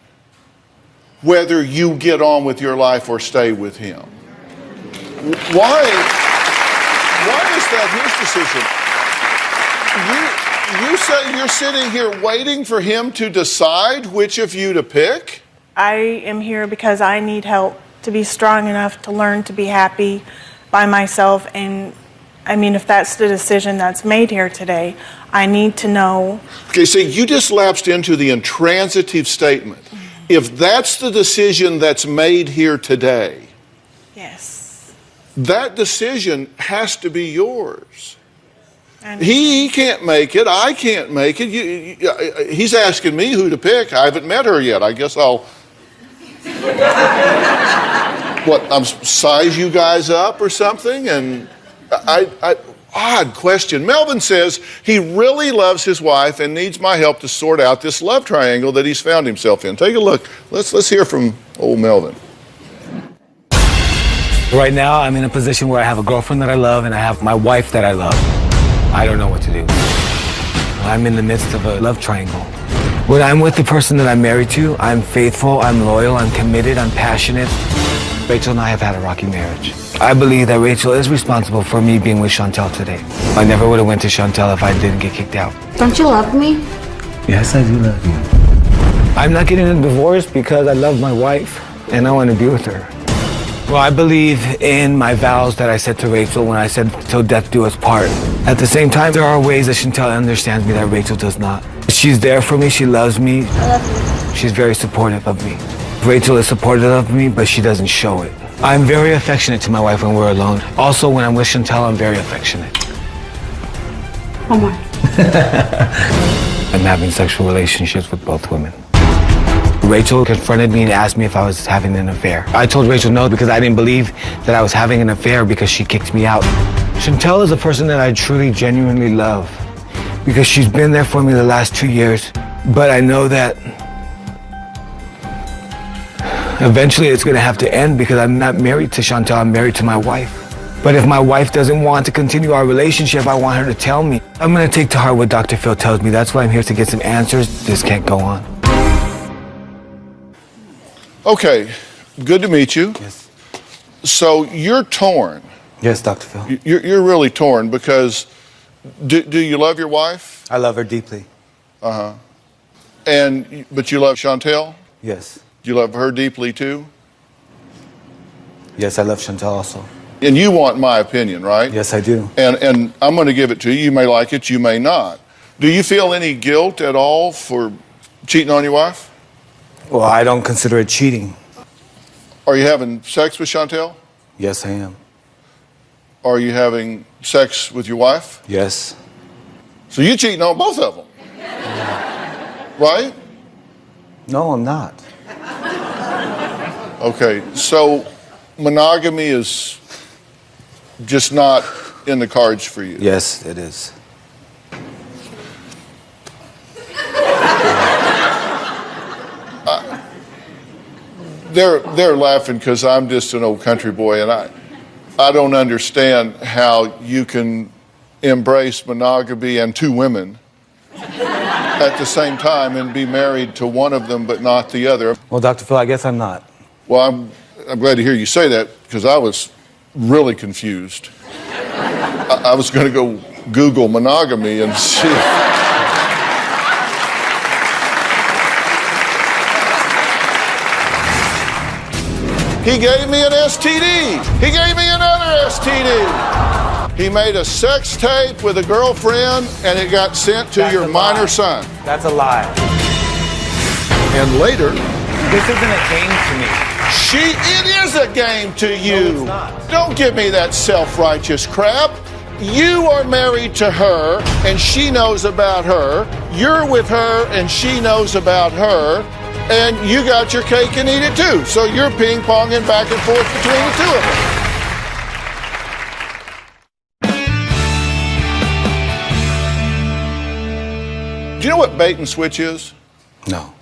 whether you get on with your life or stay with him? Why is that his decision? You say you're sitting here waiting for him to decide which of you to pick? I am here because I need help to be strong enough to learn to be happy by myself. And I mean, if that's the decision that's made here today, I need to know. Okay, so you just lapsed into the intransitive statement. If that's the decision that's made here today, yes, that decision has to be yours. He can't make it. I can't make it. He's asking me who to pick. I haven't met her yet. I guess I'll size you guys up or something? And odd question. Melvin says he really loves his wife and needs my help to sort out this love triangle that he's found himself in. Take a look. Let's hear from old Melvin. Right now, I'm in a position where I have a girlfriend that I love and I have my wife that I love. I don't know what to do. I'm in the midst of a love triangle. When I'm with the person that I'm married to, I'm faithful, I'm loyal, I'm committed, I'm passionate. Rachel and I have had a rocky marriage. I believe that Rachel is responsible for me being with Chantel today. I never would have went to Chantel if I didn't get kicked out. Don't you love me? Yes, I do love you. I'm not getting a divorce because I love my wife and I want to be with her. Well, I believe in my vows that I said to Rachel when I said, till death do us part. At the same time, there are ways that Chantel understands me that Rachel does not. She's there for me, she loves me. I love you. She's very supportive of me. Rachel is supportive of me, but she doesn't show it. I'm very affectionate to my wife when we're alone. Also, when I'm with Chantel, I'm very affectionate. One more. I'm having sexual relationships with both women. Rachel confronted me and asked me if I was having an affair. I told Rachel no because I didn't believe that I was having an affair because she kicked me out. Chantel is a person that I truly, genuinely love because she's been there for me the last 2 years. But I know that eventually it's going to have to end because I'm not married to Chantel, I'm married to my wife. But if my wife doesn't want to continue our relationship, I want her to tell me. I'm going to take to heart what Dr. Phill tells me. That's why I'm here to get some answers. This can't go on. Okay, good to meet you. Yes. So you're torn. Yes, Dr. Phill. You're really torn because do you love your wife? I love her deeply. Uh-huh. But you love Chantel? Yes. Do you love her deeply too? Yes, I love Chantel also. And you want my opinion, right? Yes, I do. And I'm going to give it to you. You may like it, you may not. Do you feel any guilt at all for cheating on your wife? Well, I don't consider it cheating. Are you having sex with Chantel? Yes, I am. Are you having sex with your wife? Yes. So you're cheating on both of them, right? No, I'm not. Okay, so monogamy is just not in the cards for you. Yes, it is. They're laughing because I'm just an old country boy, and I don't understand how you can embrace monogamy and 2 women at the same time and be married to one of them but not the other. Well, Dr. Phill, I guess I'm not. Well, I'm glad to hear you say that because I was really confused. I was going to go Google monogamy and see. He gave me an STD. He gave me another STD. He made a sex tape with a girlfriend and it got sent to your minor son. That's a lie. And later, this isn't a game to me. It is a game to you. No, it's not. Don't give me that self-righteous crap. You are married to her and she knows about her. You're with her and she knows about her. And you got your cake and eat it too. So you're ping-ponging back and forth between the 2 of them. Do you know what bait and switch is? No.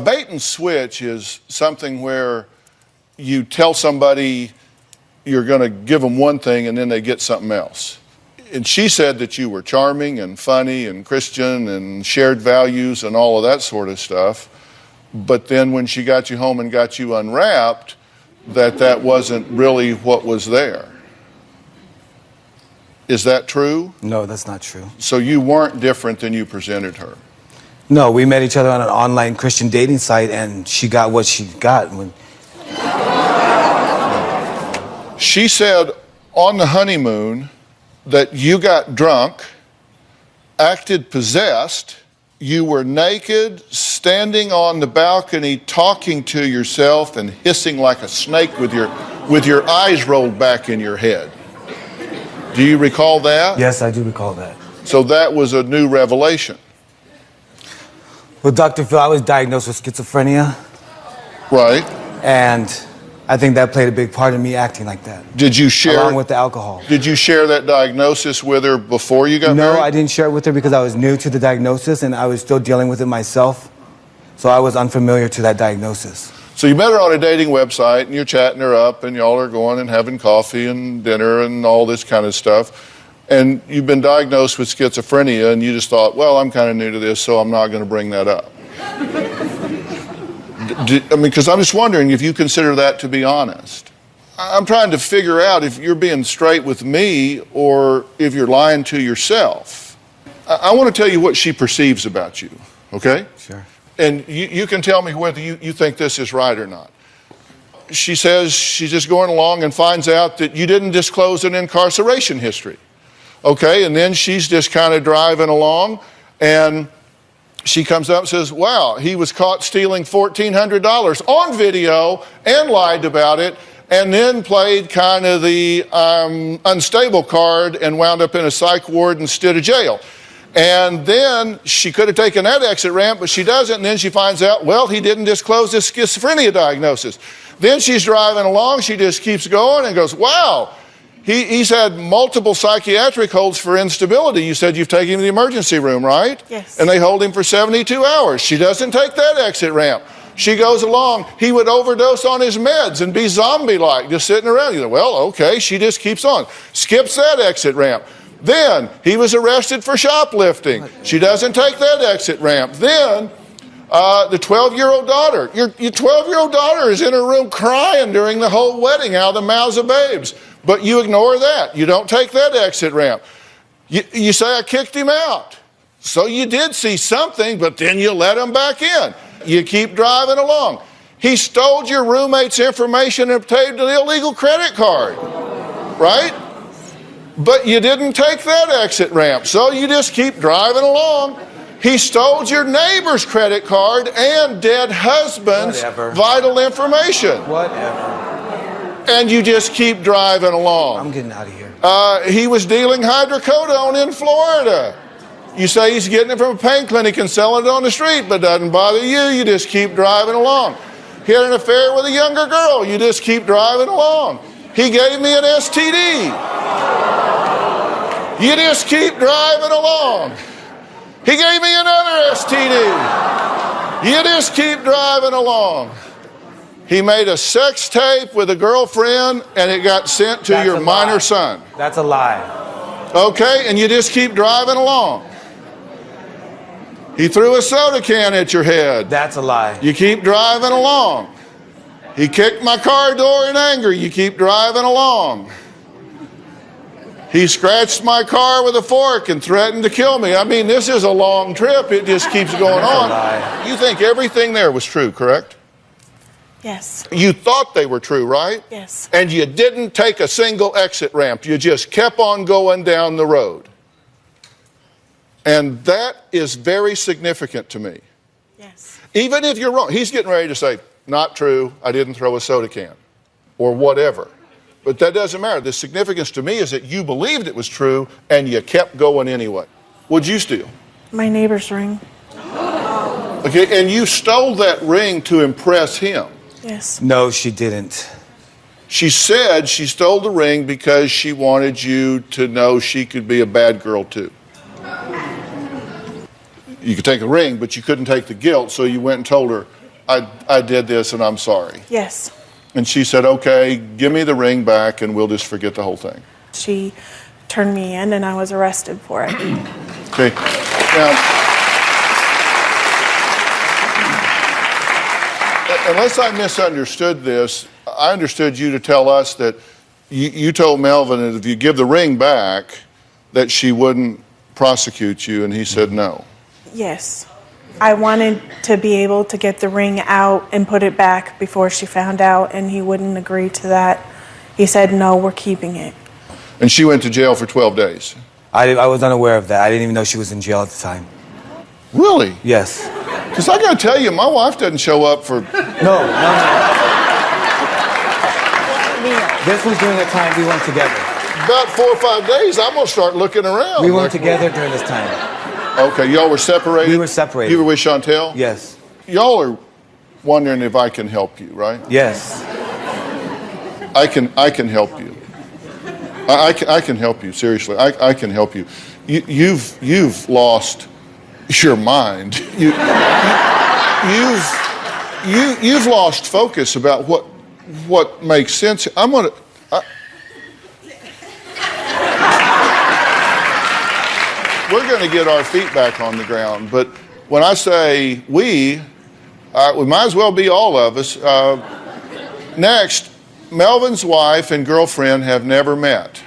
Bait and switch is something where you tell somebody you're going to give them one thing and then they get something else. And she said that you were charming and funny and Christian and shared values and all of that sort of stuff. But then when she got you home and got you unwrapped, that wasn't really what was there. Is that true? No, that's not true. So you weren't different than you presented her? No, we met each other on an online Christian dating site and she got what she got. She said on the honeymoon that you got drunk, acted possessed, you were naked, standing on the balcony, talking to yourself and hissing like a snake with your eyes rolled back in your head. Do you recall that? Yes, I do recall that. So that was a new revelation. Well, Dr. Phill, I was diagnosed with schizophrenia. Right. And I think that played a big part in me acting like that. Did you share? Along with the alcohol. Did you share that diagnosis with her before you got married? No, I didn't share it with her because I was new to the diagnosis and I was still dealing with it myself. So I was unfamiliar to that diagnosis. So you met her on a dating website and you're chatting her up and y'all are going and having coffee and dinner and all this kind of stuff. And you've been diagnosed with schizophrenia and you just thought, well, I'm kind of new to this, so I'm not going to bring that up. Because I'm just wondering if you consider that to be honest. I'm trying to figure out if you're being straight with me or if you're lying to yourself. I want to tell you what she perceives about you, okay? Sure. And you can tell me whether you think this is right or not. She says she's just going along and finds out that you didn't disclose an incarceration history. Okay, and then she's just kind of driving along and she comes up and says, wow, he was caught stealing $1,400 on video and lied about it, and then played kind of the unstable card and wound up in a psych ward instead of jail. And then she could have taken that exit ramp, but she doesn't, and then she finds out, well, he didn't disclose his schizophrenia diagnosis. Then she's driving along, she just keeps going and goes, wow, he's had multiple psychiatric holds for instability. You said you've taken him to the emergency room, right? Yes. And they hold him for 72 hours. She doesn't take that exit ramp. She goes along, he would overdose on his meds and be zombie-like, just sitting around. You know, well, okay, she just keeps on. Skips that exit ramp. Then he was arrested for shoplifting. She doesn't take that exit ramp. Then the 12-year-old daughter, your 12-year-old daughter is in her room crying during the whole wedding out of the mouths of babes. But you ignore that. You don't take that exit ramp. You say, I kicked him out. So you did see something, but then you let him back in. You keep driving along. He stole your roommate's information and obtained an illegal credit card, right? But you didn't take that exit ramp, so you just keep driving along. He stole your neighbor's credit card and dead husband's vital information. Whatever. And you just keep driving along. I'm getting out of here. He was dealing hydrocodone in Florida. You say he's getting it from a pain clinic and selling it on the street, but doesn't bother you. You just keep driving along. He had an affair with a younger girl. You just keep driving along. He gave me an STD. You just keep driving along. He gave me another STD. You just keep driving along. He made a sex tape with a girlfriend and it got sent to your minor son. That's a lie. Okay, and you just keep driving along. He threw a soda can at your head. That's a lie. You keep driving along. He kicked my car door in anger. You keep driving along. He scratched my car with a fork and threatened to kill me. I mean, this is a long trip. It just keeps going on. You think everything there was true, correct? Yes. You thought they were true, right? Yes. And you didn't take a single exit ramp. You just kept on going down the road. And that is very significant to me. Yes. Even if you're wrong, he's getting ready to say, not true, I didn't throw a soda can, or whatever. But that doesn't matter. The significance to me is that you believed it was true and you kept going anyway. What'd you steal? My neighbor's ring. Okay, and you stole that ring to impress him. Yes. No, she didn't. She said she stole the ring because she wanted you to know she could be a bad girl too. You could take the ring, but you couldn't take the guilt, so you went and told her, I did this and I'm sorry. Yes. And she said, okay, give me the ring back and we'll just forget the whole thing. She turned me in and I was arrested for it. Okay. Now, unless I misunderstood this, I understood you to tell us that you told Melvin that if you give the ring back, that she wouldn't prosecute you, and he said no. Yes. I wanted to be able to get the ring out and put it back before she found out, and he wouldn't agree to that. He said, no, we're keeping it. And she went to jail for 12 days. I was unaware of that. I didn't even know she was in jail at the time. Really? Yes. Because I got to tell you, my wife doesn't show up for... No. This was during the time we weren't together. About 4 or 5 days, I'm going to start looking around. We weren't together during this time. Okay, y'all were separated? We were separated. You were with Chantel? Yes. Y'all are wondering if I can help you, right? Yes. I can help you. I can help you, seriously. I can help you. You've lost your mind. You've lost focus about what makes sense. We're going to get our feet back on the ground, but when I say we might as well be all of us. Next, Melvin's wife and girlfriend have never met.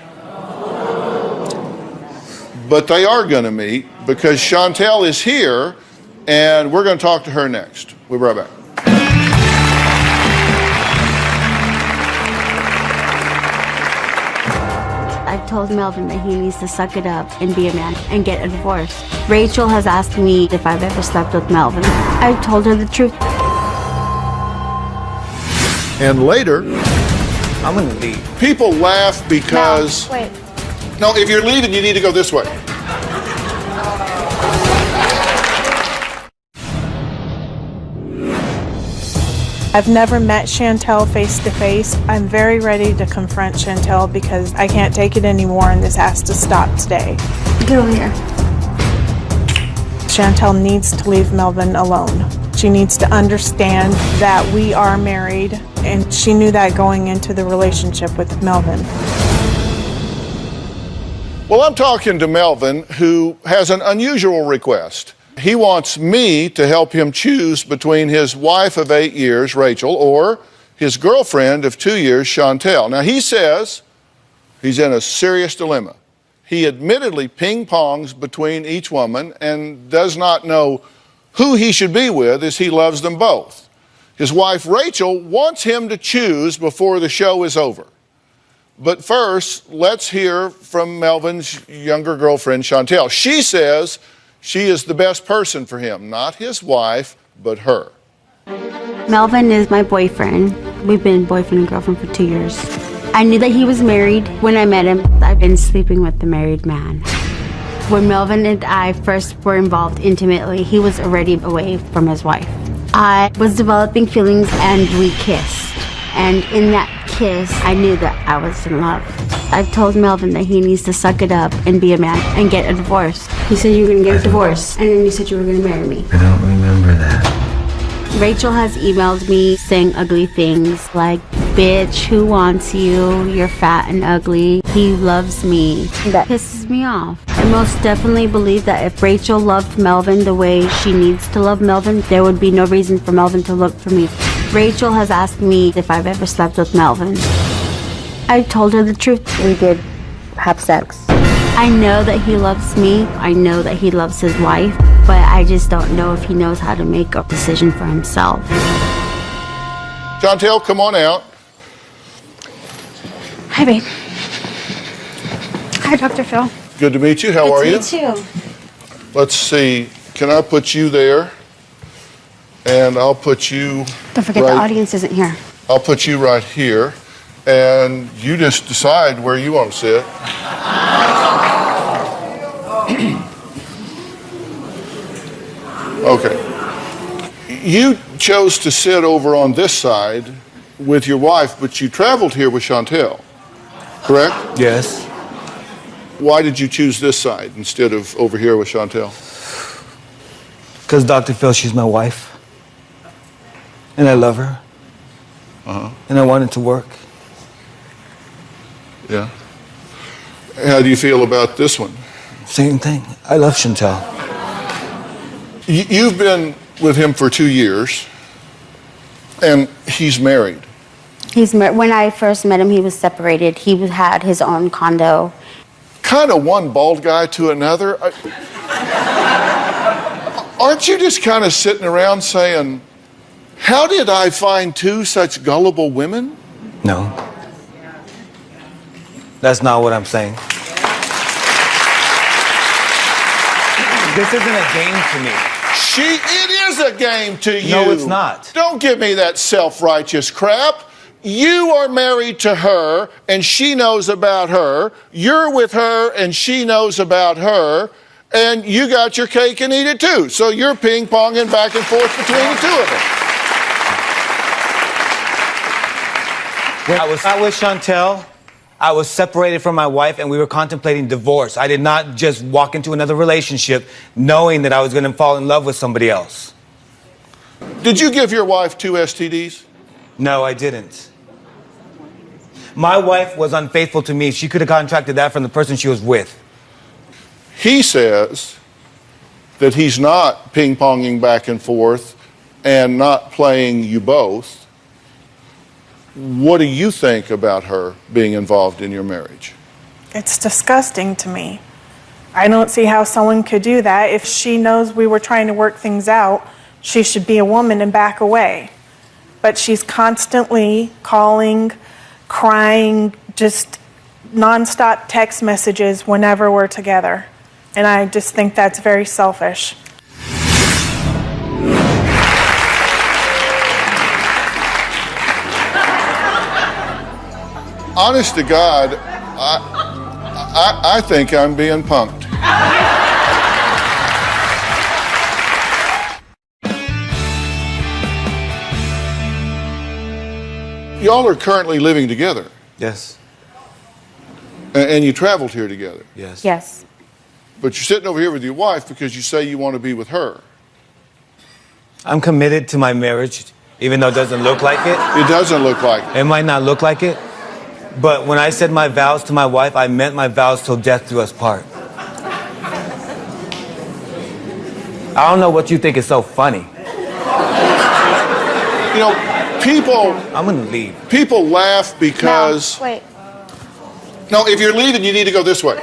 But they are going to meet because Chantel is here, and we're going to talk to her next. We'll be right back. I've told Melvin that he needs to suck it up and be a man and get a divorce. Rachel has asked me if I've ever slept with Melvin. I told her the truth. And later, I'm going to leave. People laugh because... Wait. No, if you're leaving, you need to go this way. I've never met Chantel face to face. I'm very ready to confront Chantel because I can't take it anymore and this has to stop today. Get over here. Chantel needs to leave Melvin alone. She needs to understand that we are married, and she knew that going into the relationship with Melvin. Well, I'm talking to Melvin, who has an unusual request. He wants me to help him choose between his wife of 8 years, Rachel, or his girlfriend of 2 years, Chantel. Now, he says he's in a serious dilemma. He admittedly ping-pongs between each woman and does not know who he should be with, as he loves them both. His wife, Rachel, wants him to choose before the show is over. But first, let's hear from Melvin's younger girlfriend, Chantel. She says she is the best person for him, not his wife, but her. Melvin is my boyfriend. We've been boyfriend and girlfriend for 2 years. I knew that he was married when I met him. I've been sleeping with the married man. When Melvin and I first were involved intimately, he was already away from his wife. I was developing feelings and we kissed. And in that kiss, I knew that I was in love. I've told Melvin that he needs to suck it up and be a man and get a divorce. You said you were gonna get a divorce, and then you said you were gonna marry me. I don't remember that. Rachel has emailed me saying ugly things like, bitch, who wants you? You're fat and ugly. He loves me. That pisses me off. I most definitely believe that if Rachel loved Melvin the way she needs to love Melvin, there would be no reason for Melvin to look for me. Rachel has asked me if I've ever slept with Melvin. I told her the truth. We did have sex. I know that he loves me. I know that he loves his wife, but I just don't know if he knows how to make a decision for himself. Chantel, come on out. Hi, babe. Hi, Dr. Phill. Good to meet you. How are you? Good to meet you. Let's see. Can I put you there? And I'll put you... Don't forget the audience isn't here. I'll put you right here. And you just decide where you want to sit. Okay. You chose to sit over on this side with your wife, but you traveled here with Chantel, correct? Yes. Why did you choose this side instead of over here with Chantel? Because Dr. Phill, she's my wife. And I love her. And I want it to work. Yeah. How do you feel about this one? Same thing. I love Chantel. You've been with him for 2 years, and he's married. When I first met him, he was separated. He had his own condo. Kind of one bald guy to another. Aren't you just kind of sitting around saying, how did I find two such gullible women? No. That's not what I'm saying. This isn't a game to me. It is a game to you. No, it's not. Don't give me that self-righteous crap. You are married to her, and she knows about her. You're with her, and she knows about her. And you got your cake and eat it too. So you're ping-ponging back and forth between the two of them. When I was out with Chantel, I was separated from my wife and we were contemplating divorce. I did not just walk into another relationship knowing that I was going to fall in love with somebody else. Did you give your wife 2 STDs? No, I didn't. My wife was unfaithful to me. She could have contracted that from the person she was with. He says that he's not ping-ponging back and forth and not playing you both. What do you think about her being involved in your marriage? It's disgusting to me. I don't see how someone could do that. If she knows we were trying to work things out, she should be a woman and back away. But she's constantly calling, crying, just nonstop text messages whenever we're together. And I just think that's very selfish. Honest to God, I think I'm being punked. Y'all are currently living together. Yes. And you traveled here together. Yes. Yes. But you're sitting over here with your wife because you say you want to be with her. I'm committed to my marriage, even though it doesn't look like it. It doesn't look like it. It might not look like it, but when I said my vows to my wife, I meant my vows till death do us part. I don't know what you think is so funny. You know, people... I'm gonna leave. People laugh because... No, wait. No, if you're leaving, you need to go this way.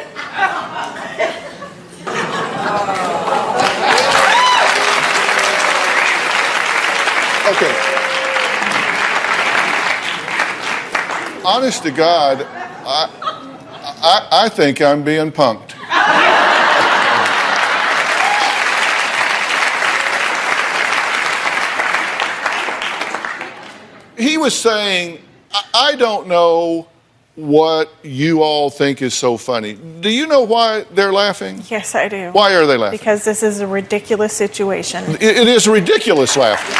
Okay. Honest to God, I think I'm being punked. He was saying, I don't know what you all think is so funny. Do you know why they're laughing? Yes, I do. Why are they laughing? Because this is a ridiculous situation. It is ridiculous laughter.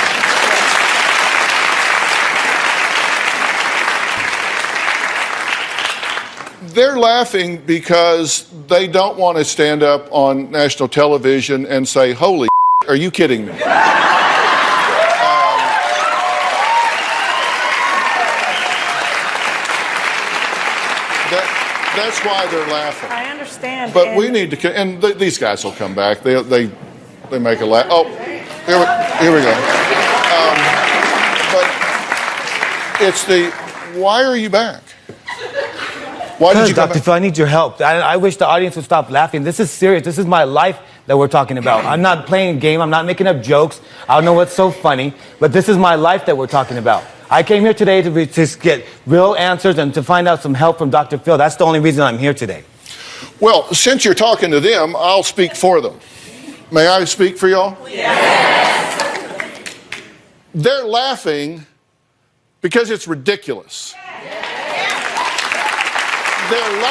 They're laughing because they don't want to stand up on national television and say, holy shit, are you kidding me? That's why they're laughing. I understand. But we need to, and these guys will come back. They make a laugh. Oh, here we go. But it's the, why are you back? Why did you come Dr. back? Phill, I need your help. I wish the audience would stop laughing. This is serious. This is my life that we're talking about. I'm not playing a game. I'm not making up jokes. I don't know what's so funny, but this is my life that we're talking about. I came here today to just get real answers and to find out some help from Dr. Phill. That's the only reason I'm here today. Well, since you're talking to them, I'll speak for them. May I speak for y'all? Yes. They're laughing because it's ridiculous. They're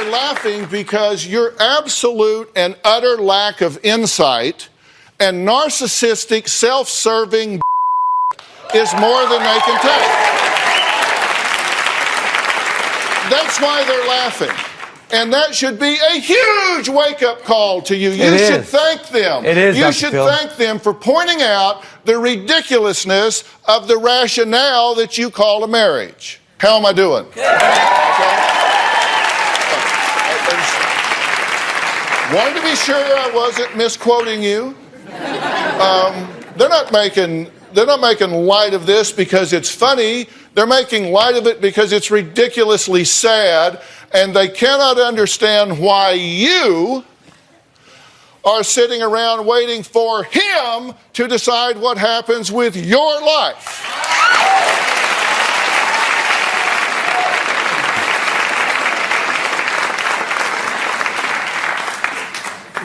laughing because your absolute and utter lack of insight and narcissistic, self-serving is more than they can take. That's why they're laughing. And that should be a huge wake-up call to you. You should thank them. It is, You should thank them for pointing out the ridiculousness of the rationale that you call a marriage. How am I doing? Okay. Wanted to be sure I wasn't misquoting you. They're not making light of this because it's funny. They're making light of it because it's ridiculously sad, and they cannot understand why you are sitting around waiting for him to decide what happens with your life.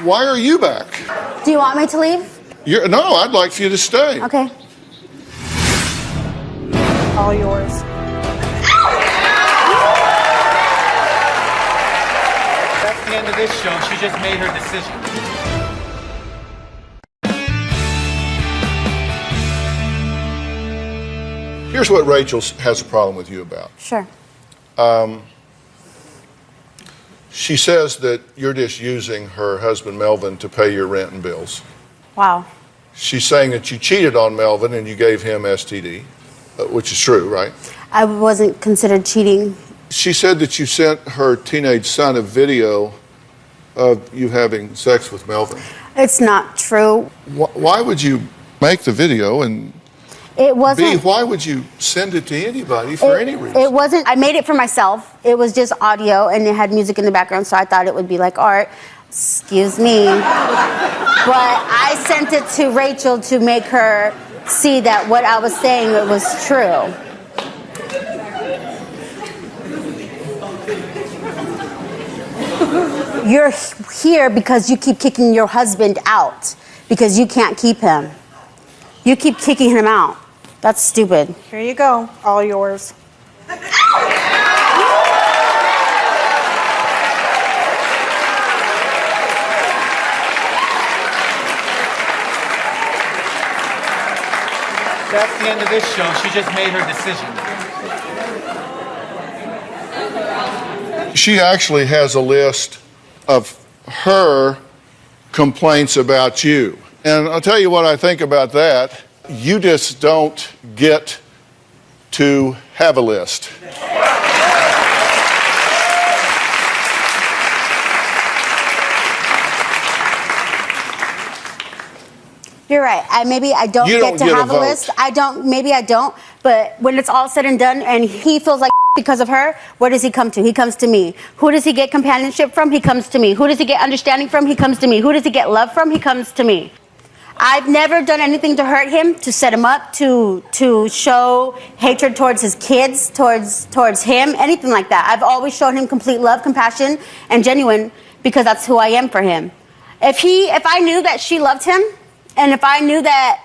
Why are you back? Do you want me to leave? No, I'd like for you to stay. Okay. All yours. That's the end of this show. She just made her decision. Here's what Rachel has a problem with you about. Sure. She says that you're just using her husband, Melvin, to pay your rent and bills. Wow. She's saying that you cheated on Melvin and you gave him STD, which is true, right? I wasn't considered cheating. She said that you sent her teenage son a video of you having sex with Melvin. It's not true. Why would you make the video and It wasn't. B, why would you send it to anybody for any reason? It wasn't. I made it for myself. It was just audio, and it had music in the background, so I thought it would be like art. Excuse me. But I sent it to Rachel to make her see that what I was saying was true. You're here because you keep kicking your husband out because you can't keep him. You keep kicking him out. That's stupid. Here you go, all yours. That's the end of this show. She just made her decision. She actually has a list of her complaints about you. And I'll tell you what I think about that. You just don't get to have a list. You're right. Maybe I don't get to have a list. Maybe I don't. But when it's all said and done and he feels like because of her, where does he come to? He comes to me. Who does he get companionship from? He comes to me. Who does he get understanding from? He comes to me. Who does he get love from? He comes to me. I've never done anything to hurt him, to set him up, to show hatred towards his kids, towards him, anything like that. I've always shown him complete love, compassion, and genuine because that's who I am for him. If I knew that she loved him, and if I knew that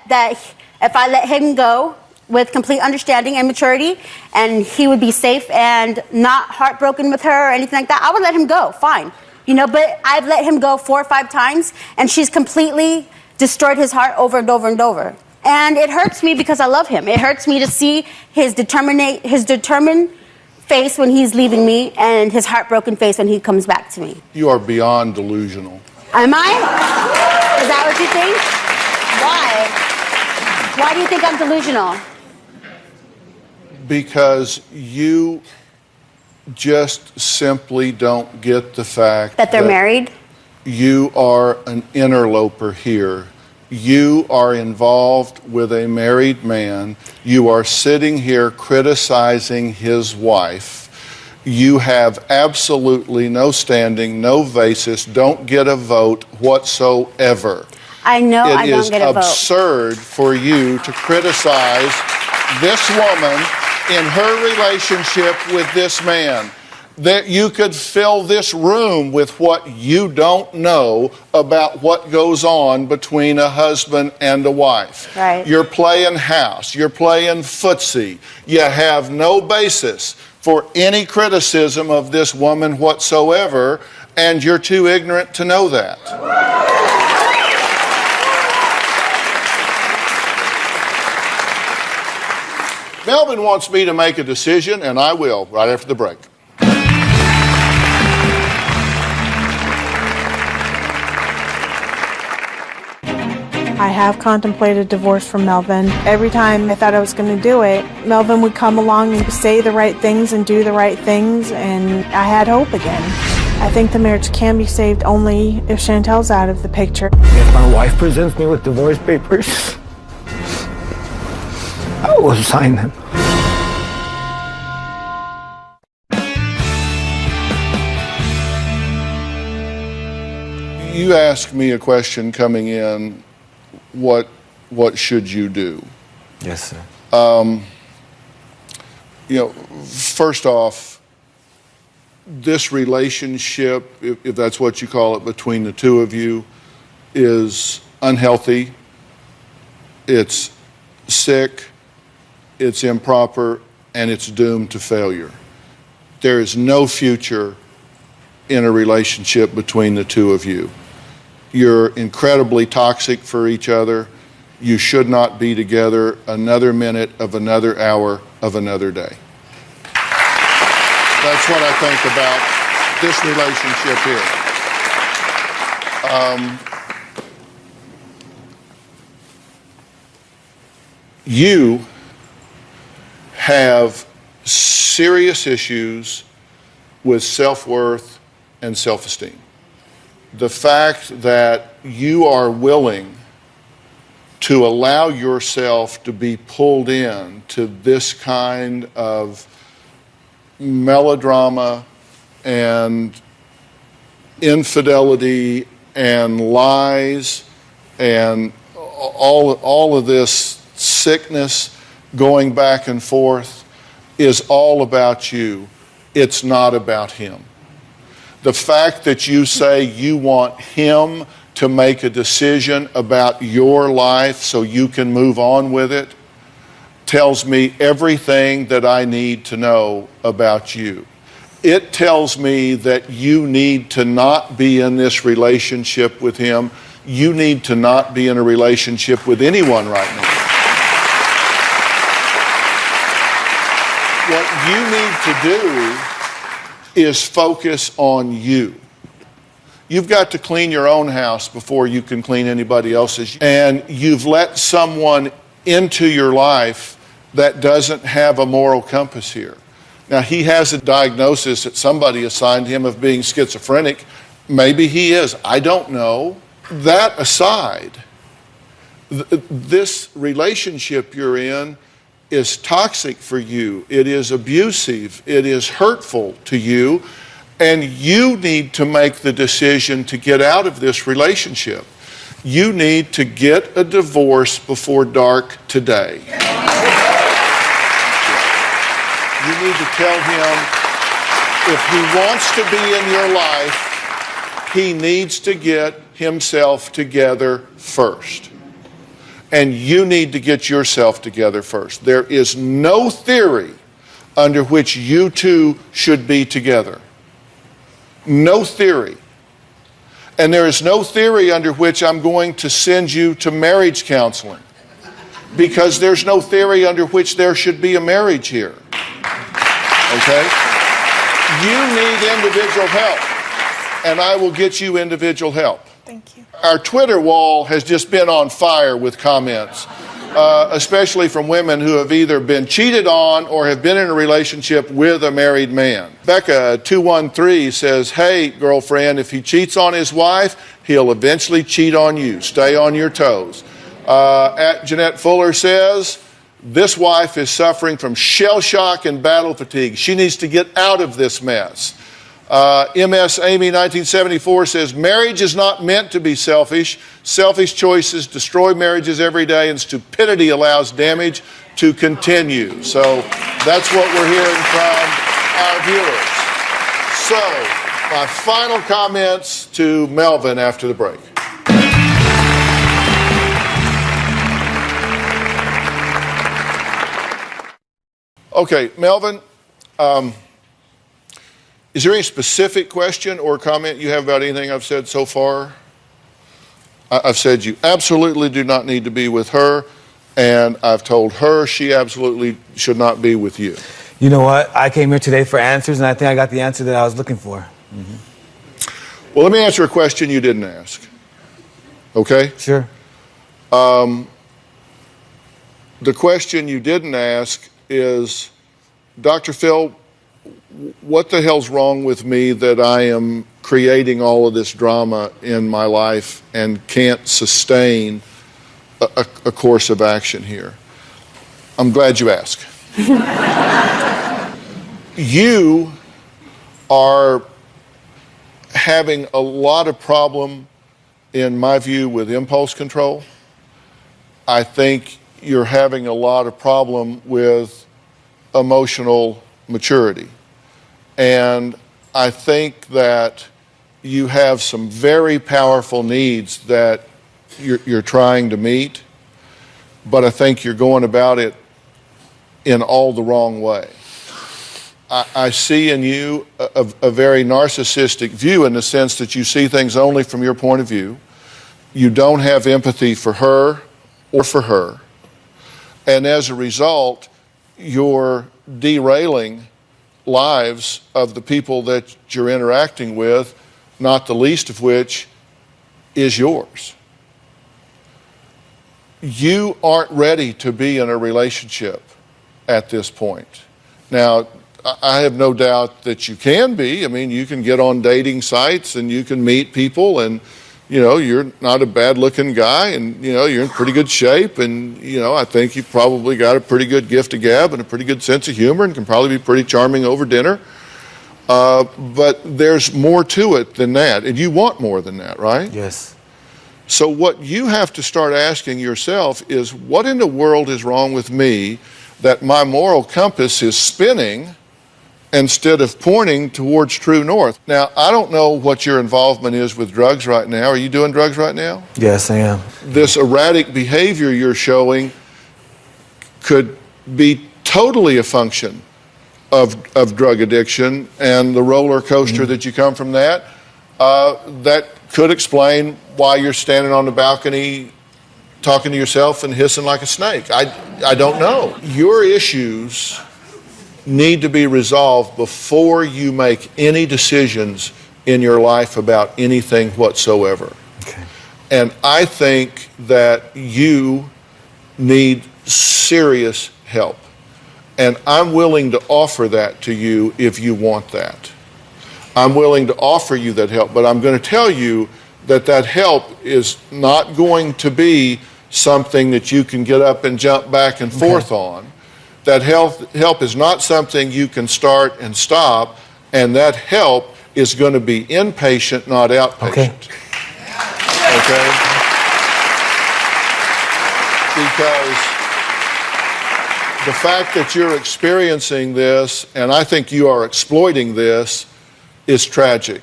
if I let him go with complete understanding and maturity, and he would be safe and not heartbroken with her or anything like that, I would let him go, fine. But I've let him go 4 or 5 times, and she's completely destroyed his heart over and over and over. And it hurts me because I love him. It hurts me to see his determined face when he's leaving me and his heartbroken face when he comes back to me. You are beyond delusional. Am I? Is that what you think? Why? Why do you think I'm delusional? Because you just simply don't get the fact that they're married. You are an interloper here. You are involved with a married man. You are sitting here criticizing his wife. You have absolutely no standing, no basis, don't get a vote whatsoever. I know I don't get a vote. It is absurd for you to criticize this woman in her relationship with this man. That you could fill this room with what you don't know about what goes on between a husband and a wife. Right. You're playing house. You're playing footsie. You have no basis for any criticism of this woman whatsoever, and you're too ignorant to know that. Melvin wants me to make a decision, and I will right after the break. I have contemplated divorce from Melvin. Every time I thought I was going to do it, Melvin would come along and say the right things and do the right things, and I had hope again. I think the marriage can be saved only if Chantel's out of the picture. If my wife presents me with divorce papers, I will sign them. You asked me a question coming in, what should you do? Yes, sir. First off, this relationship, if that's what you call it, between the two of you is unhealthy, it's sick, it's improper, and it's doomed to failure. There is no future in a relationship between the two of you. You're incredibly toxic for each other. You should not be together another minute of another hour of another day. That's what I think about this relationship here. You have serious issues with self-worth and self-esteem. The fact that you are willing to allow yourself to be pulled in to this kind of melodrama and infidelity and lies and all of this sickness going back and forth is all about you. It's not about him. The fact that you say you want him to make a decision about your life so you can move on with it tells me everything that I need to know about you. It tells me that you need to not be in this relationship with him. You need to not be in a relationship with anyone right now. What you need to do is focus on you. You've got to clean your own house before you can clean anybody else's. And you've let someone into your life that doesn't have a moral compass here. Now, he has a diagnosis that somebody assigned him of being schizophrenic. Maybe he is. I don't know. That aside, this relationship you're in is toxic for you. It is abusive. It is hurtful to you. And you need to make the decision to get out of this relationship. You need to get a divorce before dark today. You need to tell him if he wants to be in your life, he needs to get himself together first. And you need to get yourself together first. There is no theory under which you two should be together. No theory. And there is no theory under which I'm going to send you to marriage counseling, because there's no theory under which there should be a marriage here. Okay? You need individual help, and I will get you individual help. Thank you. Our Twitter wall has just been on fire with comments, especially from women who have either been cheated on or have been in a relationship with a married man. Becca213 says, hey, girlfriend, if he cheats on his wife, he'll eventually cheat on you. Stay on your toes. At Jeanette Fuller says, this wife is suffering from shell shock and battle fatigue. She needs to get out of this mess. MS Amy 1974 says, marriage is not meant to be selfish. Selfish choices destroy marriages every day, and stupidity allows damage to continue. So that's what we're hearing from our viewers. So my final comments to Melvin after the break. Okay, Melvin, is there any specific question or comment you have about anything I've said so far? I've said you absolutely do not need to be with her, and I've told her she absolutely should not be with you. You know what? I came here today for answers, and I think I got the answer that I was looking for. Mm-hmm. Well, let me answer a question you didn't ask. Okay? Sure. The question you didn't ask is, Dr. Phill, what the hell's wrong with me that I am creating all of this drama in my life and can't sustain a course of action here? I'm glad you asked. You are having a lot of problem, in my view, with impulse control. I think you're having a lot of problem with emotional maturity. And I think that you have some very powerful needs that you're trying to meet, but I think you're going about it in all the wrong way. I see in you a very narcissistic view, in the sense that you see things only from your point of view. You don't have empathy for her or for her. And as a result, you're derailing lives of the people that you're interacting with, not the least of which is yours. You aren't ready to be in a relationship at this point. Now, I have no doubt that you can be. I mean, you can get on dating sites and you can meet people and, you're not a bad-looking guy, and, you're in pretty good shape, and, I think you've probably got a pretty good gift of gab and a pretty good sense of humor and can probably be pretty charming over dinner. But there's more to it than that, and you want more than that, right? Yes. So what you have to start asking yourself is, what in the world is wrong with me that my moral compass is spinning instead of pointing towards true north? Now, I don't know what your involvement is with drugs right now. Are you doing drugs right now? Yes, I am. This erratic behavior you're showing could be totally a function of drug addiction and the roller coaster that you come from that. That could explain why you're standing on the balcony talking to yourself and hissing like a snake. I don't know. Your issues need to be resolved before you make any decisions in your life about anything whatsoever. Okay. And I think that you need serious help. And I'm willing to offer that to you if you want that. I'm willing to offer you that help, but I'm going to tell you that that help is not going to be something that you can get up and jump back and forth on. That help is not something you can start and stop, and that help is going to be inpatient, not outpatient. Okay? Because the fact that you're experiencing this, and I think you are exploiting this, is tragic.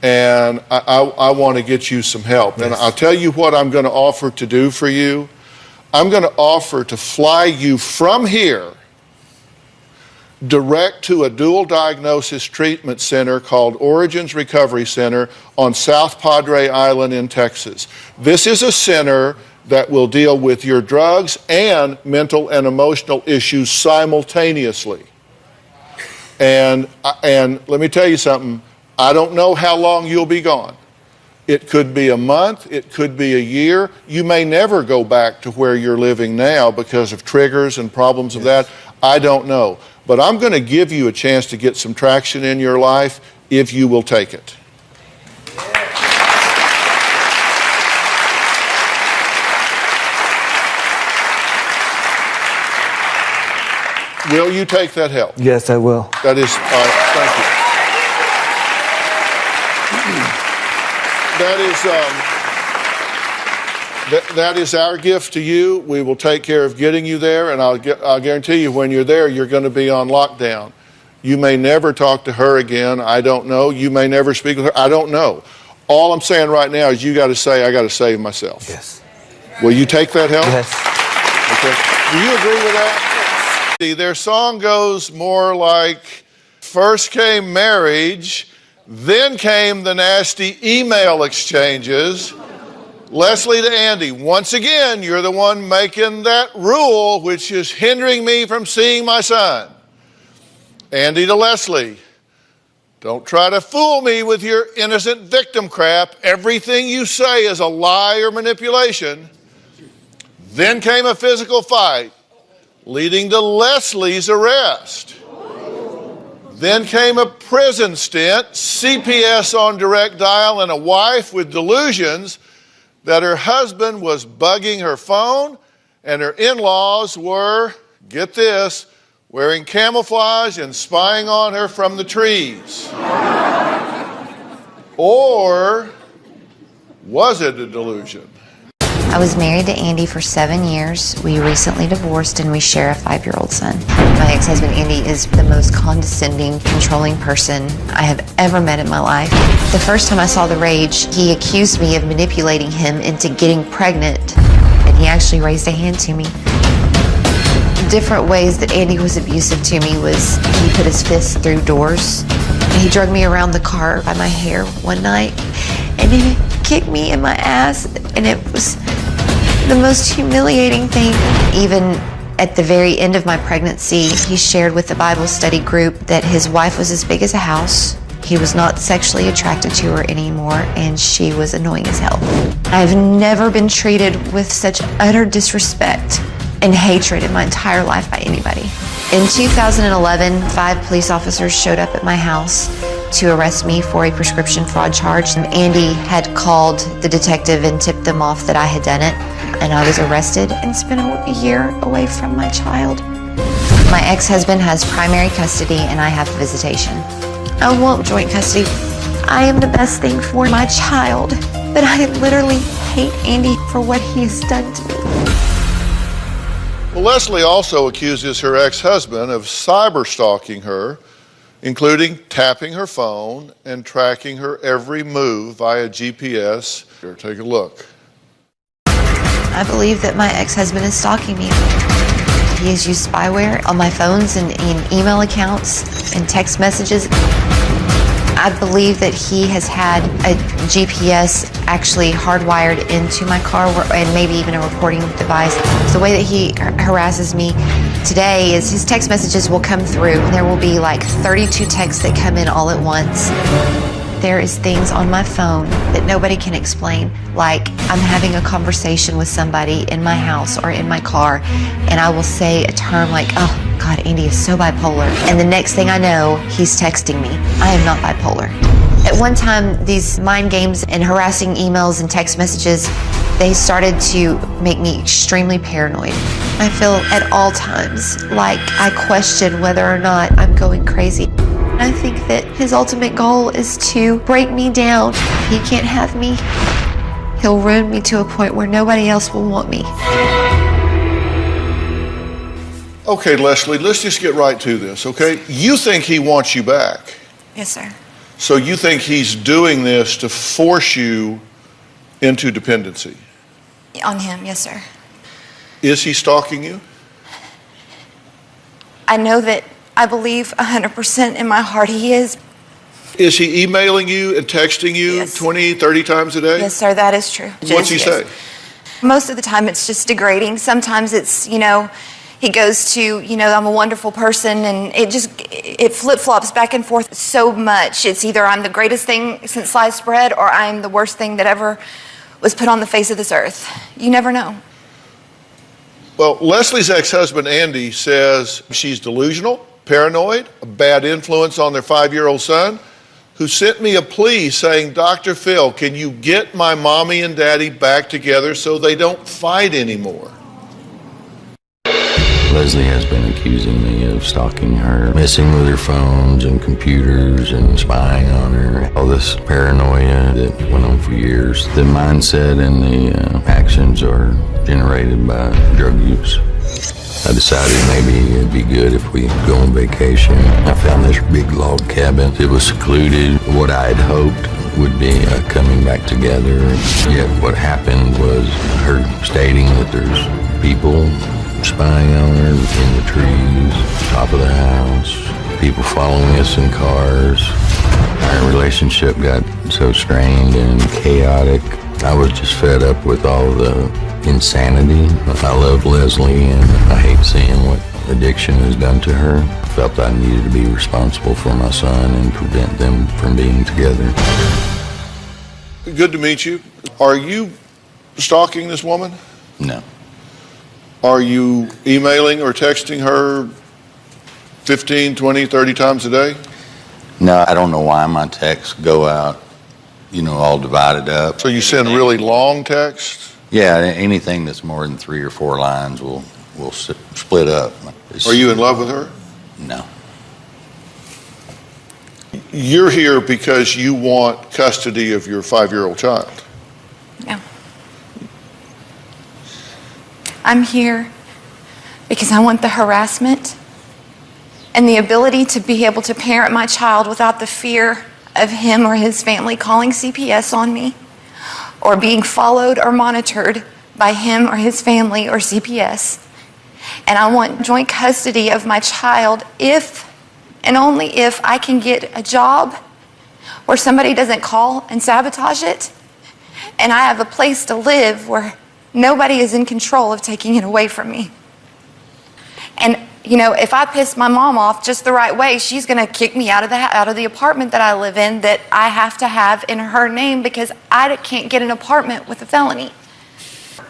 And I want to get you some help. Yes. And I'll tell you what I'm going to offer to do for you. I'm going to offer to fly you from here direct to a dual diagnosis treatment center called Origins Recovery Center on South Padre Island in Texas. This is a center that will deal with your drugs and mental and emotional issues simultaneously. And let me tell you something, I don't know how long you'll be gone. It could be a month, it could be a year. You may never go back to where you're living now because of triggers and problems of that. I don't know. But I'm going to give you a chance to get some traction in your life if you will take it. Will you take that help? Yes, I will. That is, thank you. That is our gift to you. We will take care of getting you there, and I'll guarantee you when you're there, you're going to be on lockdown. You may never talk to her again. I don't know. You may never speak with her. I don't know. All I'm saying right now is you got to say, I got to save myself. Yes. Will you take that help? Yes. Okay. Do you agree with that? Yes. Their song goes more like, first came marriage, then came the nasty email exchanges. Leslie to Andy, once again, you're the one making that rule which is hindering me from seeing my son. Andy to Leslie, don't try to fool me with your innocent victim crap. Everything you say is a lie or manipulation. Then came a physical fight, leading to Leslie's arrest. Then came a prison stint, CPS on direct dial, and a wife with delusions that her husband was bugging her phone and her in-laws were, get this, wearing camouflage and spying on her from the trees. Or was it a delusion? I was married to Andy for 7 years. We recently divorced and we share a 5-year-old son. My ex-husband Andy is the most condescending, controlling person I have ever met in my life. The first time I saw The Rage, he accused me of manipulating him into getting pregnant, and he actually raised a hand to me. Different ways that Andy was abusive to me was he put his fists through doors. He dragged me around the car by my hair one night, and he kicked me in my ass, and it was the most humiliating thing. Even at the very end of my pregnancy, he shared with the Bible study group that his wife was as big as a house. He was not sexually attracted to her anymore, and she was annoying as hell. I've never been treated with such utter disrespect and hatred in my entire life by anybody. In 2011, 5 police officers showed up at my house to arrest me for a prescription fraud charge. Andy had called the detective and tipped them off that I had done it, and I was arrested and spent a year away from my child. My ex-husband has primary custody and I have visitation. I want joint custody. I am the best thing for my child, but I literally hate Andy for what he has done to me. Well, Leslie also accuses her ex-husband of cyber stalking her, including tapping her phone and tracking her every move via GPS. Here, take a look. I believe that my ex-husband is stalking me. He has used spyware on my phones and email accounts and text messages. I believe that he has had a GPS actually hardwired into my car and maybe even a recording device. The way that he harasses me today is his text messages will come through and there will be like 32 texts that come in all at once. There is things on my phone that nobody can explain, like I'm having a conversation with somebody in my house or in my car, and I will say a term like, oh God, Andy is so bipolar. And the next thing I know, he's texting me. I am not bipolar. At one time, these mind games and harassing emails and text messages, they started to make me extremely paranoid. I feel at all times like I question whether or not I'm going crazy. I think that his ultimate goal is to break me down. He can't have me. He'll ruin me to a point where nobody else will want me. Okay, Leslie, let's just get right to this, okay? You think he wants you back. Yes, sir. So you think he's doing this to force you into dependency? On him, yes, sir. Is he stalking you? I know that I believe 100% in my heart he is. Is he emailing you and texting you 20, 30 times a day? Yes, sir, that is true. What's he say? Most of the time it's just degrading. Sometimes it's, he goes to, I'm a wonderful person, and it flip-flops back and forth so much. It's either I'm the greatest thing since sliced bread or I'm the worst thing that ever was put on the face of this earth. You never know. Well, Leslie's ex-husband, Andy, says she's delusional, paranoid, a bad influence on their 5-year-old son, who sent me a plea saying, Dr. Phill, can you get my mommy and daddy back together so they don't fight anymore? Leslie has been accusing me of stalking her, messing with her phones and computers and spying on her. All this paranoia that went on for years. The mindset and the actions are generated by drug use. I decided maybe it'd be good if we go on vacation. I found this big log cabin. It was secluded. What I had hoped would be coming back together. Yet what happened was her stating that there's people spying on her in the trees, top of the house, people following us in cars. Our relationship got so strained and chaotic. I was just fed up with all the insanity. I love Leslie and I hate seeing what addiction has done to her. I felt I needed to be responsible for my son and prevent them from being together. Good to meet you. Are you stalking this woman? No. Are you emailing or texting her 15, 20, 30 times a day? No, I don't know why my texts go out, all divided up. So you send really long texts? Yeah, anything that's more than 3 or 4 lines will split up. Are you in love with her? No. You're here because you want custody of your 5-year-old child. Yeah. I'm here because I want the harassment and the ability to be able to parent my child without the fear of him or his family calling CPS on me or being followed or monitored by him or his family or CPS. And I want joint custody of my child if and only if I can get a job where somebody doesn't call and sabotage it, and I have a place to live where nobody is in control of taking it away from me. And if I piss my mom off just the right way, she's going to kick me out of the apartment that I live in that I have to have in her name because I can't get an apartment with a felony.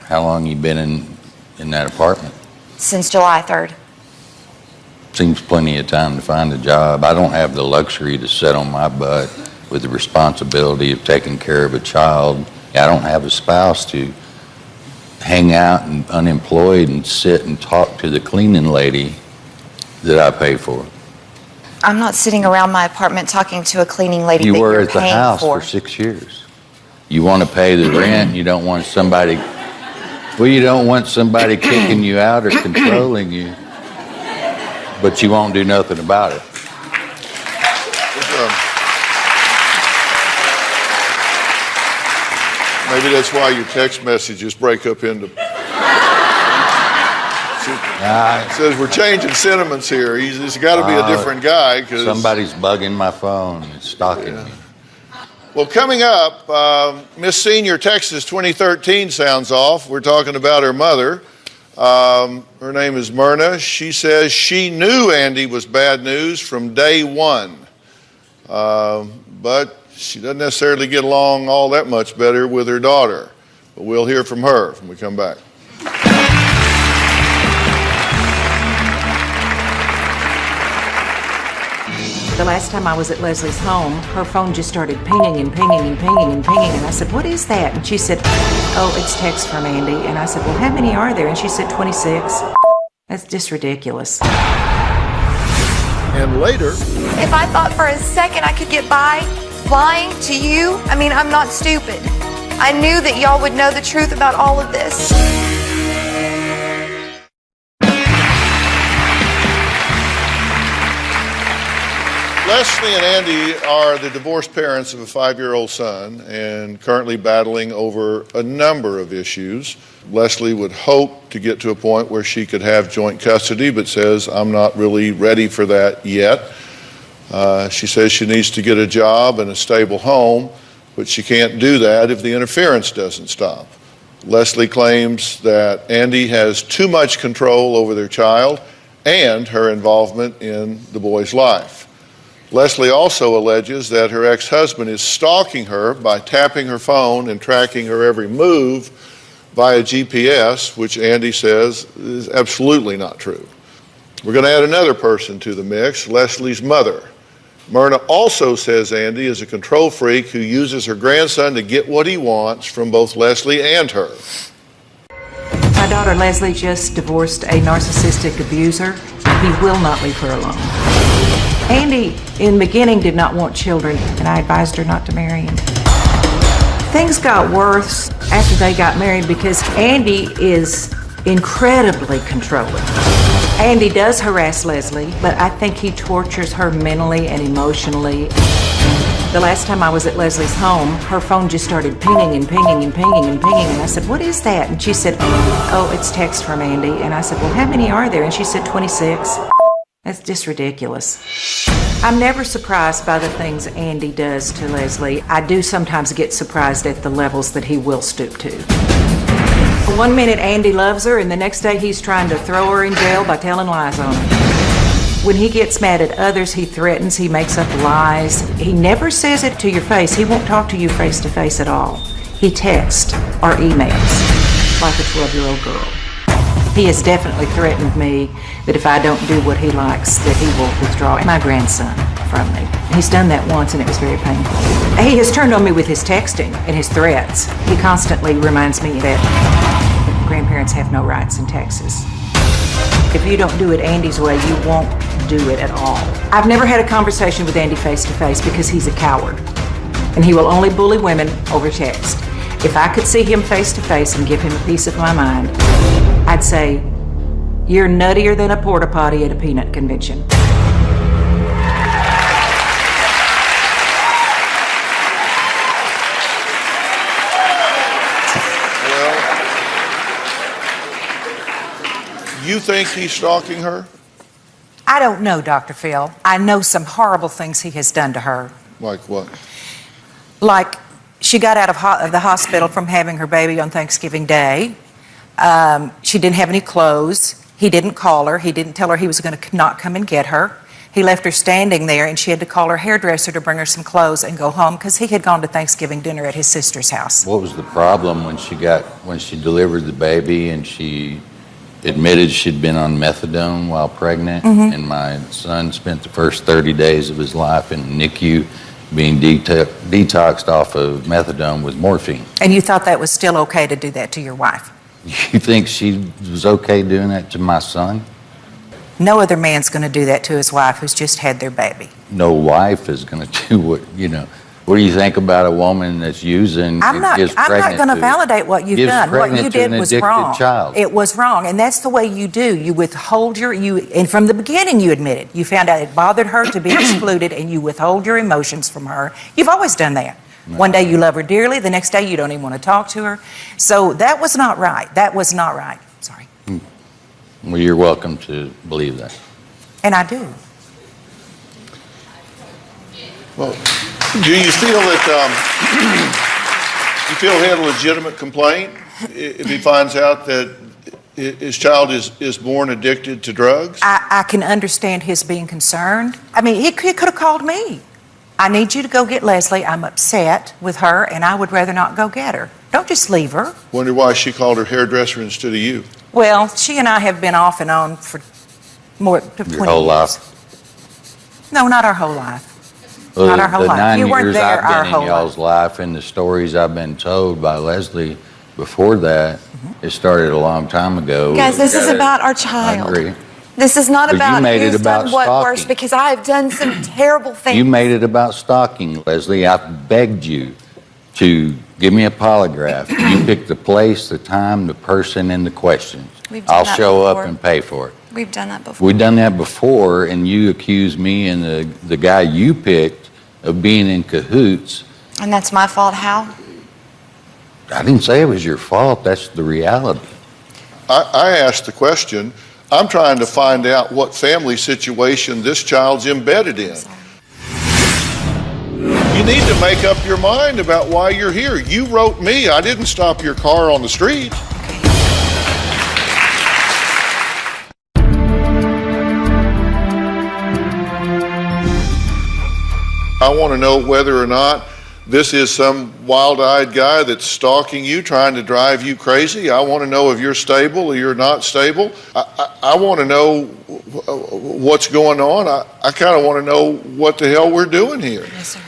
How long you been in that apartment? Since July 3rd. seems plenty of time to find a job. I don't have the luxury to sit on my butt with the responsibility of taking care of a child. I don't have a spouse to hang out and unemployed and sit and talk to the cleaning lady that I pay for. I'm not sitting around my apartment talking to a cleaning lady You that were you're at the paying house for. for 6 years. You want to pay the rent, you don't want somebody, well, you don't want somebody kicking you out or controlling you, but you won't do nothing about it. Maybe that's why your text messages break up into... It says we're changing sentiments here. He's got to be a different guy. Cause somebody's bugging my phone. It's stalking me. Well, coming up, Miss Senior Texas 2013 sounds off. We're talking about her mother. Her name is Myrna. She says she knew Andy was bad news from day one. But she doesn't necessarily get along all that much better with her daughter. But we'll hear from her when we come back. The last time I was at Leslie's home, her phone just started pinging and pinging and pinging and pinging. And I said, "What is that?" And she said, "Oh, it's text from Andy." And I said, "Well, how many are there?" And she said, 26. That's just ridiculous. And later, If I thought for a second I could get by lying to you, I mean, I'm not stupid. I knew that y'all would know the truth about all of this. Leslie and Andy are the divorced parents of a 5-year-old son and currently battling over a number of issues. Leslie would hope to get to a point where she could have joint custody, but says, "I'm not really ready for that yet." She says she needs to get a job and a stable home, but she can't do that if the interference doesn't stop. Leslie claims that Andy has too much control over their child and her involvement in the boy's life. Leslie also alleges that her ex-husband is stalking her by tapping her phone and tracking her every move via GPS, which Andy says is absolutely not true. We're going to add another person to the mix, Leslie's mother. Myrna also says Andy is a control freak who uses her grandson to get what he wants from both Leslie and her. My daughter Leslie just divorced a narcissistic abuser. He will not leave her alone. Andy, in the beginning, did not want children, and I advised her not to marry him. Things got worse after they got married because Andy is incredibly controlling. Andy does harass Leslie, but I think he tortures her mentally and emotionally. The last time I was at Leslie's home, her phone just started pinging and pinging and pinging and pinging, and I said, "What is that?" And she said, "Oh, it's text from Andy." And I said, "Well, how many are there?" And she said, 26. That's just ridiculous. I'm never surprised by the things Andy does to Leslie. I do sometimes get surprised at the levels that he will stoop to. One minute Andy loves her, and the next day he's trying to throw her in jail by telling lies on her. When he gets mad at others, he threatens, he makes up lies. He never says it to your face. He won't talk to you face to face at all. He texts or emails like a 12-year-old girl. He has definitely threatened me that if I don't do what he likes, that he will withdraw my grandson from me. He's done that once, and it was very painful. He has turned on me with his texting and his threats. He constantly reminds me that grandparents have no rights in Texas. If you don't do it Andy's way, you won't do it at all. I've never had a conversation with Andy face to face because he's a coward, and he will only bully women over text. If I could see him face to face and give him a piece of my mind, I'd say, "You're nuttier than a porta potty at a peanut convention." You think he's stalking her? I don't know, Dr. Phill. I know some horrible things he has done to her. Like what? Like, she got out of the hospital from having her baby on Thanksgiving Day. She didn't have any clothes. He didn't call her. He didn't tell her he was going to not come and get her. He left her standing there, and she had to call her hairdresser to bring her some clothes and go home because he had gone to Thanksgiving dinner at his sister's house. What was the problem when she delivered the baby and admitted she'd been on methadone while pregnant, and my son spent the first 30 days of his life in NICU being detoxed off of methadone with morphine. And you thought that was still okay to do that to your wife? You think she was okay doing that to my son? No other man's going to do that to his wife who's just had their baby. No wife is going to do what, what do you think about a woman that's using I'm not going to validate what you've done. What you did was wrong. Child. It was wrong, and that's the way you do. You withhold and from the beginning you admitted. You found out it bothered her to be excluded, and you withhold your emotions from her. You've always done that. No. One day you love her dearly, the next day you don't even want to talk to her. So that was not right. That was not right. Sorry. Well, you're welcome to believe that. And I do. Well, do you feel that you feel he had a legitimate complaint if he finds out that his child is born addicted to drugs? I can understand his being concerned. I mean, he could have called me. I need you to go get Leslie. I'm upset with her, and I would rather not go get her. Don't just leave her. Wonder why she called her hairdresser instead of you. Well, she and I have been off and on for more than 20 years. Your whole life? No, not our whole life. Well, not our whole the life. 9 You weren't years there our I've been whole in y'all's life and the stories I've been told by Leslie before that, it started a long time ago. Guys, this is about our child. I agree. This is not But you about made it who's about done what worse, stalking. because I have done some terrible things. You made it about stalking, Leslie. I begged you to give me a polygraph. You picked the place, the time, the person, and the questions. We've done I'll that show before. up and pay for it. We've done that before. We've done that before, and you accused me and the guy you picked of being in cahoots. And that's my fault. How? I didn't say it was your fault. That's the reality. I asked the question. I'm trying to find out what family situation this child's embedded in. You need to make up your mind about why you're here. You wrote me. I didn't stop your car on the street. I want to know whether or not this is some wild-eyed guy that's stalking you, trying to drive you crazy. I want to know if you're stable or you're not stable. I want to know what's going on. I kind of want to know what the hell we're doing here. Yes, sir.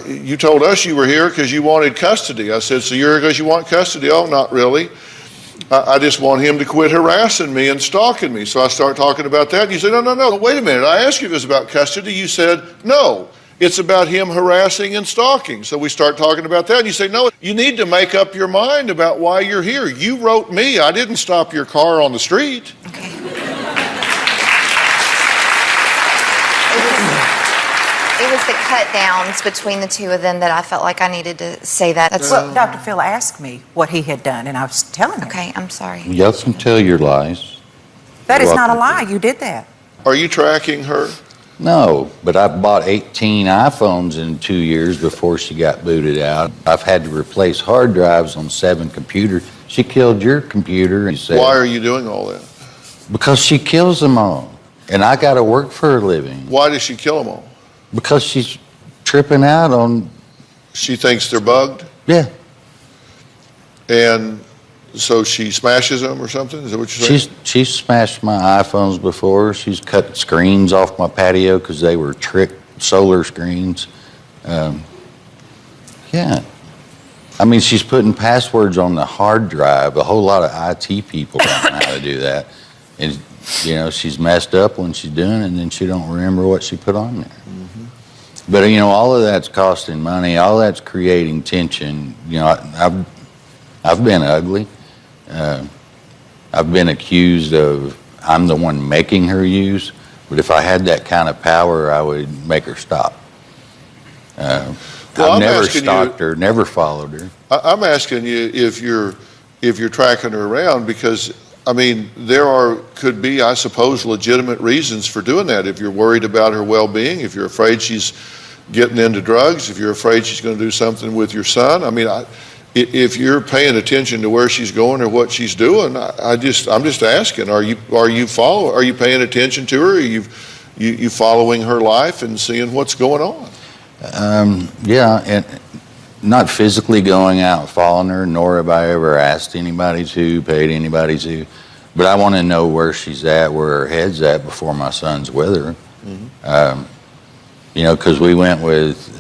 You told us you were here because you wanted custody. I said, so you're here because you want custody? Oh, not really. I just want him to quit harassing me and stalking me. So I start talking about that. And you say, no, wait a minute. I asked you if it was about custody. You said, no, it's about him harassing and stalking. So we start talking about that. And you say, no, you need to make up your mind about why you're here. You wrote me. I didn't stop your car on the street. Okay. It was the cut downs between the two of them that I felt like I needed to say that. That's Well, Dr. Phill asked me what he had done, and I was telling him. Okay, I'm sorry. Y'all can tell your lies. That is You're not a welcome. lie. You did that. Are you tracking her? No, but I bought 18 iPhones in 2 years before she got booted out. I've had to replace hard drives on 7 computers. She killed your computer. And said, Why are you doing all that? Because she kills them all. And I got to work for a living. Why does she kill them all? Because she's tripping out on... She thinks they're bugged? Yeah. And so she smashes them or something? Is that what you're saying? She's smashed my iPhones before. She's cut screens off my patio because they were trick solar screens. Yeah. I mean, she's putting passwords on the hard drive. A whole lot of IT people don't know how to do that. And, she's messed up when she's doing it, and then she don't remember what she put on there. But, all of that's costing money. All that's creating tension. I've been ugly. I've been accused of I'm the one making her use. But if I had that kind of power, I would make her stop. I've never stalked her, never followed her. I'm asking you if you're tracking her around because, I mean, could be, I suppose, legitimate reasons for doing that. If you're worried about her well-being, if you're afraid she's getting into drugs, if you're afraid she's going to do something with your son. I mean, if you're paying attention to where she's going or what she's doing, I'm just asking, are you paying attention to her? Are you following her life and seeing what's going on? Yeah, and not physically going out and following her, nor have I ever asked anybody to, paid anybody to. But I want to know where she's at, where her head's at before my son's with her. You know, because we went with,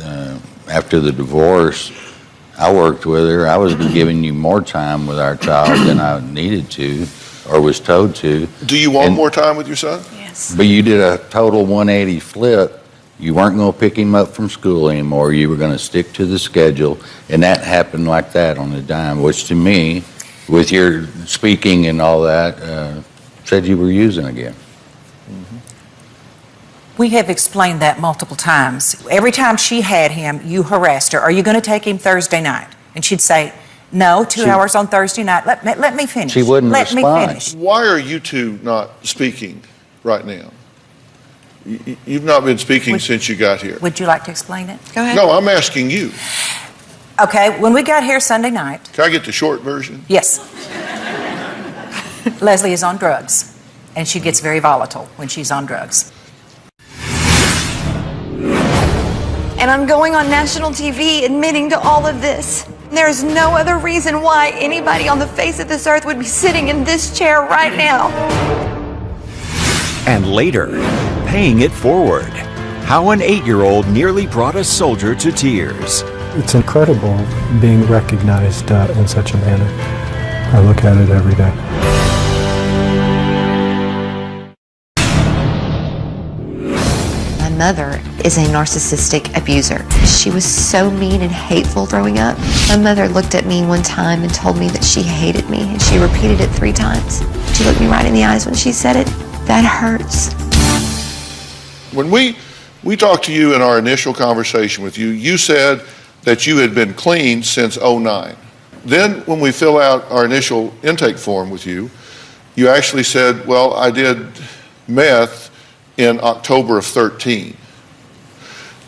after the divorce, I worked with her. I was giving you more time with our child than I needed to or was told to. Do you want more time with your son? Yes. But you did a total 180 flip. You weren't going to pick him up from school anymore. You were going to stick to the schedule. And that happened like that on a dime, which to me, with your speaking and all that, said you were using again. We have explained that multiple times. Every time she had him, you harassed her. Are you going to take him Thursday night? And she'd say, no, 2 hours on Thursday night. Let me finish. She wouldn't Let me respond. finish. Why are you two not speaking right now? You've not been speaking since you got here. Would you like to explain it? Go No, I'm asking you. Okay, when we got here Sunday night. Can I get the short version? Yes. Leslie is on drugs, and she gets very volatile when she's on drugs. And I'm going on national TV admitting to all of this. There's no other reason why anybody on the face of this earth would be sitting in this chair right now. And later, paying it forward. How an 8-year-old nearly brought a soldier to tears. It's incredible being recognized in such a manner. I look at it every day. My mother is a narcissistic abuser. She was so mean and hateful growing up. My mother looked at me one time and told me that she hated me, and she repeated it 3 times. She looked me right in the eyes when she said it. That hurts. When we talked to you in our initial conversation with you, you said that you had been clean since '09. Then when we fill out our initial intake form with you, you actually said, well, I did meth in October of 13.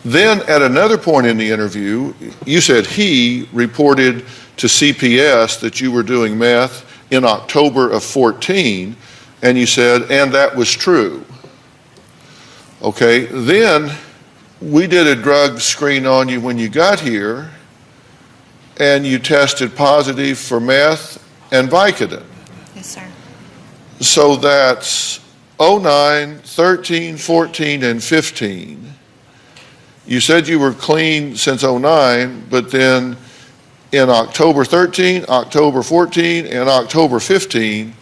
Then at another point in the interview, you said he reported to CPS that you were doing meth in October of 14, and you said, and that was true. Okay, then we did a drug screen on you when you got here, and you tested positive for meth and Vicodin. Yes, sir. So that's 09, 13, 14, and 15. You said you were clean since 09, but then in October 13, October 14, and October 15,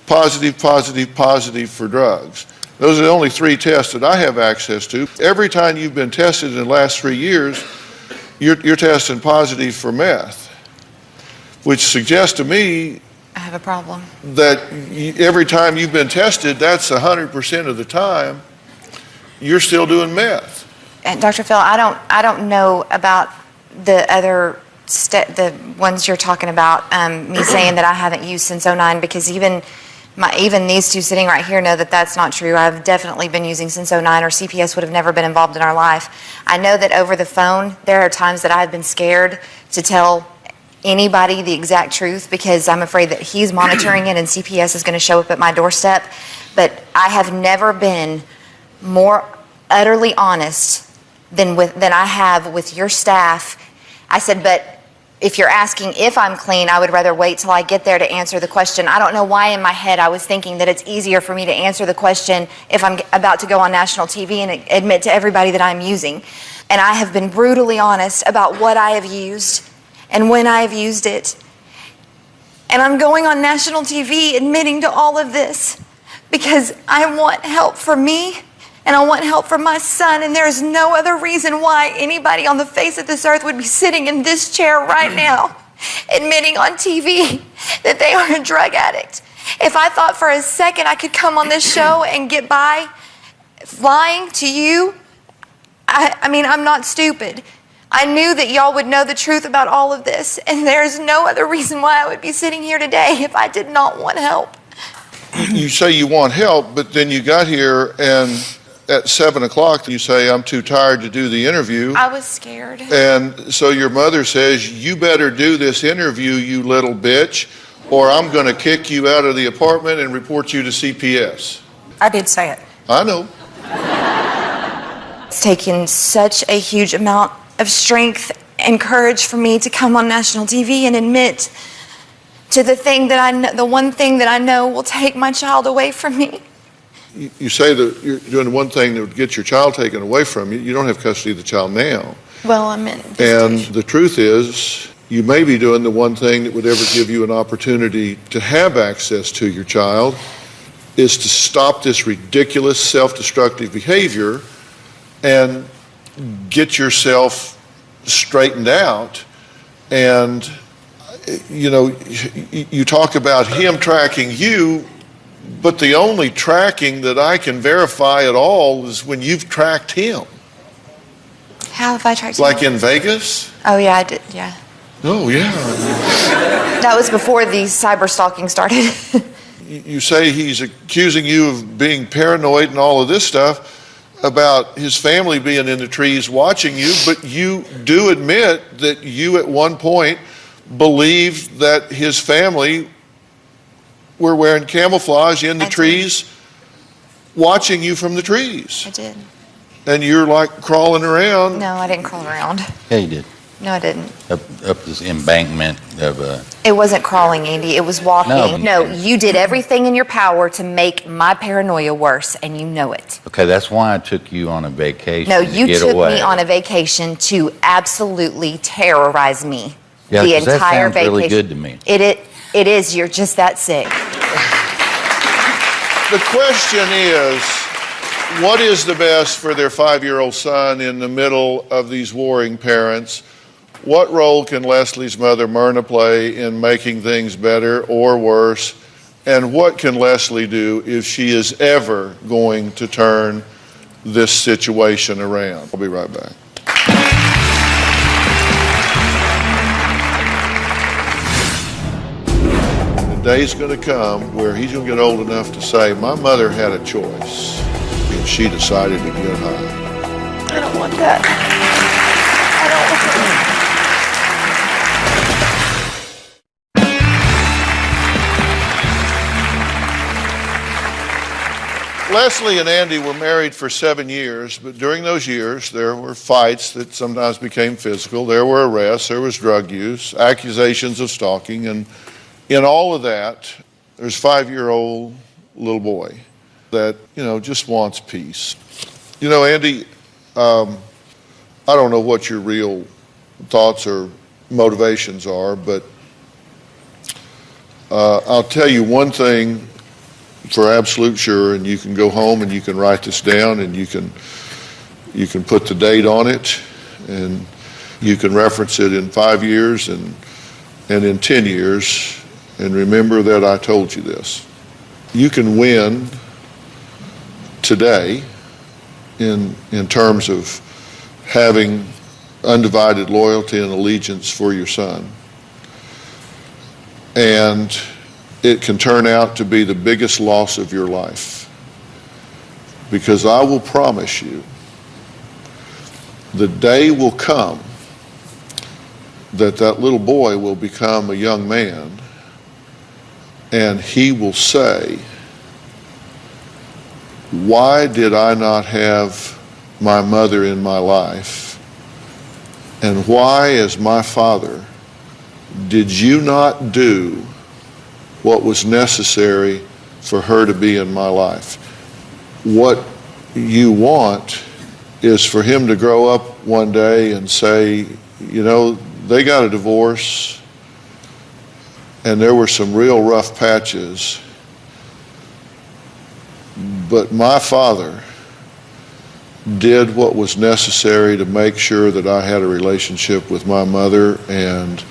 positive, positive, positive for drugs. Those are the only 3 tests that I have access to. Every time you've been tested in the last 3 years, you're testing positive for meth, which suggests to me I have a problem. that every time you've been tested, that's 100% of the time, you're still doing meth. And Dr. Phill, I don't know about the other the ones you're talking about. Me saying that I haven't used since '09, because even these two sitting right here know that that's not true. I've definitely been using since '09, or CPS would have never been involved in our life. I know that over the phone, there are times that I've been scared to tell anybody the exact truth, because I'm afraid that he's monitoring it and CPS is going to show up at my doorstep. But I have never been more utterly honest than I have with your staff. I said, but if you're asking if I'm clean, I would rather wait till I get there to answer the question. I don't know why in my head I was thinking that it's easier for me to answer the question if I'm about to go on national TV and admit to everybody that I'm using. And I have been brutally honest about what I have used and when I have used it. And I'm going on national TV admitting to all of this because I want help for me and I want help for my son, and there is no other reason why anybody on the face of this earth would be sitting in this chair right now admitting on TV that they are a drug addict. If I thought for a second I could come on this show and get by lying to you, I mean, I'm not stupid. I knew that y'all would know the truth about all of this, and there's no other reason why I would be sitting here today if I did not want help. You say you want help, but then you got here and at 7 o'clock you say, I'm too tired to do the interview. I was scared. And so your mother says, you better do this interview, you little bitch, or I'm going to kick you out of the apartment and report you to CPS. I did say it. I know. It's taken such a huge amount of strength and courage for me to come on national TV and admit to the one thing that I know will take my child away from me. You say that you're doing one thing that would get your child taken away from you. You don't have custody of the child now. Well, I'm in. And the truth is, you may be doing the one thing that would ever give you an opportunity to have access to your child, is to stop this ridiculous self-destructive behavior and get yourself straightened out. And, you know, you talk about him tracking you, but the only tracking that I can verify at all is when you've tracked him. How have I tracked Like him? in Vegas? Oh, yeah, I did, yeah. Oh, yeah. That was before the cyber stalking started. You say he's accusing you of being paranoid and all of this stuff about his family being in the trees watching you, but you do admit that you at one point believed that his family were wearing camouflage in the trees, watching you from the trees. I did. And you're like crawling around. No, I didn't crawl around. Yeah, you did. No, I didn't. Up this embankment of It wasn't crawling, Andy. It was walking. No. No, you did everything in your power to make my paranoia worse, and you know it. Okay, that's why I took you on a vacation. No, to you get took away. me on a vacation to absolutely terrorize me. Yeah, the 'cause that entire sounds vacation. really good to me. It is. You're just that sick. The question is, what is the best for their 5-year-old son in the middle of these warring parents? What role can Leslie's mother, Myrna, play in making things better or worse? And what can Leslie do if she is ever going to turn this situation around? I'll be right back. The day's going to come where he's going to get old enough to say, my mother had a choice, and she decided to get high. I don't want that. I don't want that. Leslie and Andy were married for 7 years, but during those years, there were fights that sometimes became physical. There were arrests, there was drug use, accusations of stalking, and in all of that, there's a 5-year-old little boy that, just wants peace. Andy, I don't know what your real thoughts or motivations are, but I'll tell you one thing for absolute sure, and you can go home and you can write this down and you can put the date on it, and you can reference it in 5 years and in 10 years, and remember that I told you this. You can win today in terms of having undivided loyalty and allegiance for your son, and it can turn out to be the biggest loss of your life, because I will promise you the day will come that little boy will become a young man, and he will say, why did I not have my mother in my life? And why, as my father, did you not do what was necessary for her to be in my life? What you want is for him to grow up one day and say, they got a divorce and there were some real rough patches, but my father did what was necessary to make sure that I had a relationship with my mother, and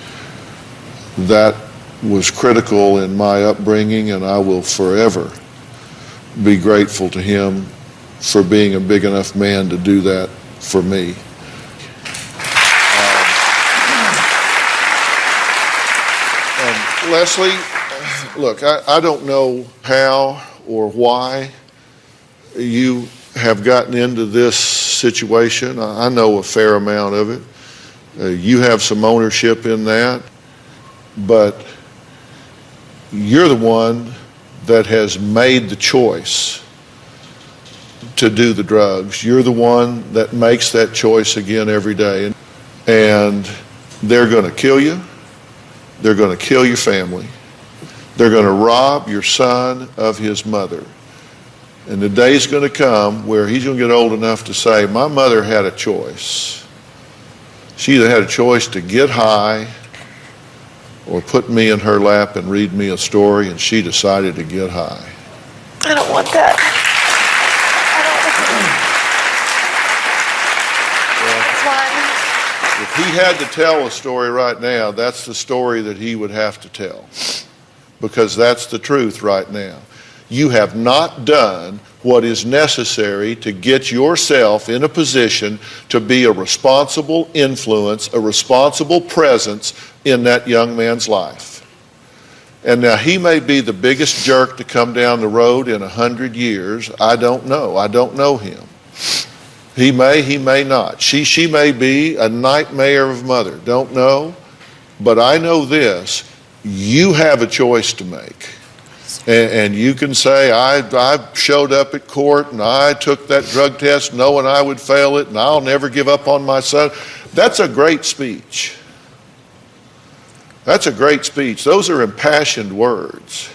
that was critical in my upbringing, and I will forever be grateful to him for being a big enough man to do that for me. And Leslie, look, I don't know how or why you have gotten into this situation. I know a fair amount of it. You have some ownership in that, but you're the one that has made the choice to do the drugs. You're the one that makes that choice again every day. And they're going to kill you. They're going to kill your family. They're going to rob your son of his mother. And the day's going to come where he's going to get old enough to say, my mother had a choice. She either had a choice to get high or put me in her lap and read me a story, and she decided to get high. I don't want that. If he had to tell a story right now, that's the story that he would have to tell, because that's the truth right now. You have not done what is necessary to get yourself in a position to be a responsible influence, a responsible presence in that young man's life. And now he may be the biggest jerk to come down the road in 100 years. I don't know. I don't know him. He may not. She may be a nightmare of mother. Don't know. But I know this. You have a choice to make. And you can say, I showed up at court and I took that drug test knowing I would fail it and I'll never give up on my son. That's a great speech. That's a great speech. Those are impassioned words.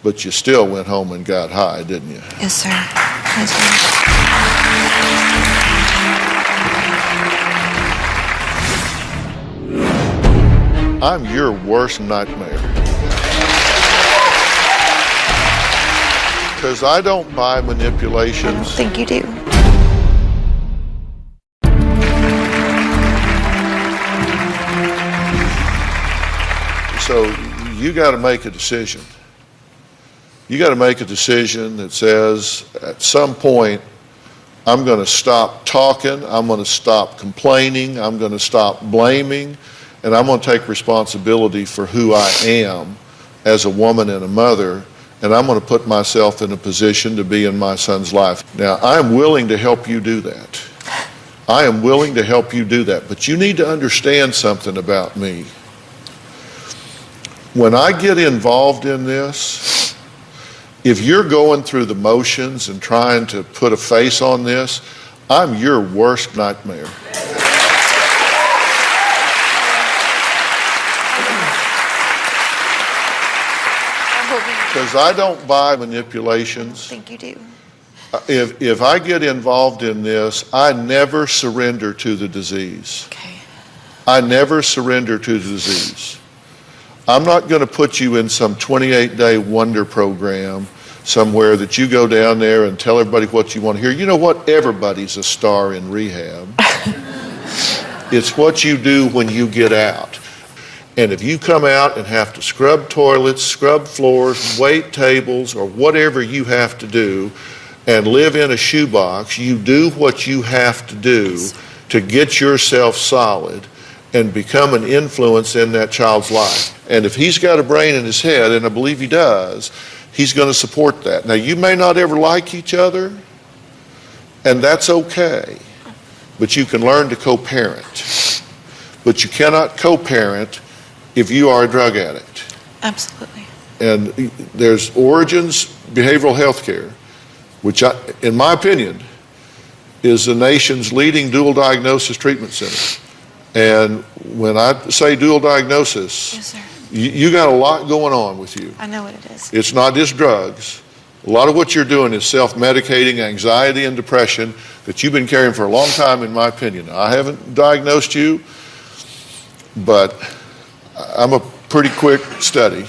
But you still went home and got high, didn't you? Yes, sir. Yes, sir. I'm your worst nightmare. Because I don't buy manipulations. I don't think you do. So you got to make a decision. You got to make a decision that says at some point I'm going to stop talking, I'm going to stop complaining, I'm going to stop blaming, and I'm going to take responsibility for who I am as a woman and a mother, and I'm going to put myself in a position to be in my son's life. Now, I'm willing to help you do that. I am willing to help you do that, but you need to understand something about me. When I get involved in this, if you're going through the motions and trying to put a face on this, I'm your worst nightmare. Because I don't buy manipulations. I think you do. If I get involved in this, I never surrender to the disease. Okay. I never surrender to the disease. I'm not going to put you in some 28-day wonder program somewhere that you go down there and tell everybody what you want to hear. You know what? Everybody's a star in rehab. It's what you do when you get out. And if you come out and have to scrub toilets, scrub floors, wait tables, or whatever you have to do, and live in a shoebox, you do what you have to do to get yourself solid and become an influence in that child's life. And if he's got a brain in his head, and I believe he does, he's going to support that. Now, you may not ever like each other, and that's okay, but you can learn to co-parent. But you cannot co-parent if you are a drug addict. Absolutely. And there's Origins Behavioral Health Care, which, in my opinion, is the nation's leading dual diagnosis treatment center. And when I say dual diagnosis, yes, sir. You got a lot going on with you. I know what it is. It's not just drugs. A lot of what you're doing is self-medicating anxiety and depression that you've been carrying for a long time, in my opinion. I haven't diagnosed you, but I'm a pretty quick study.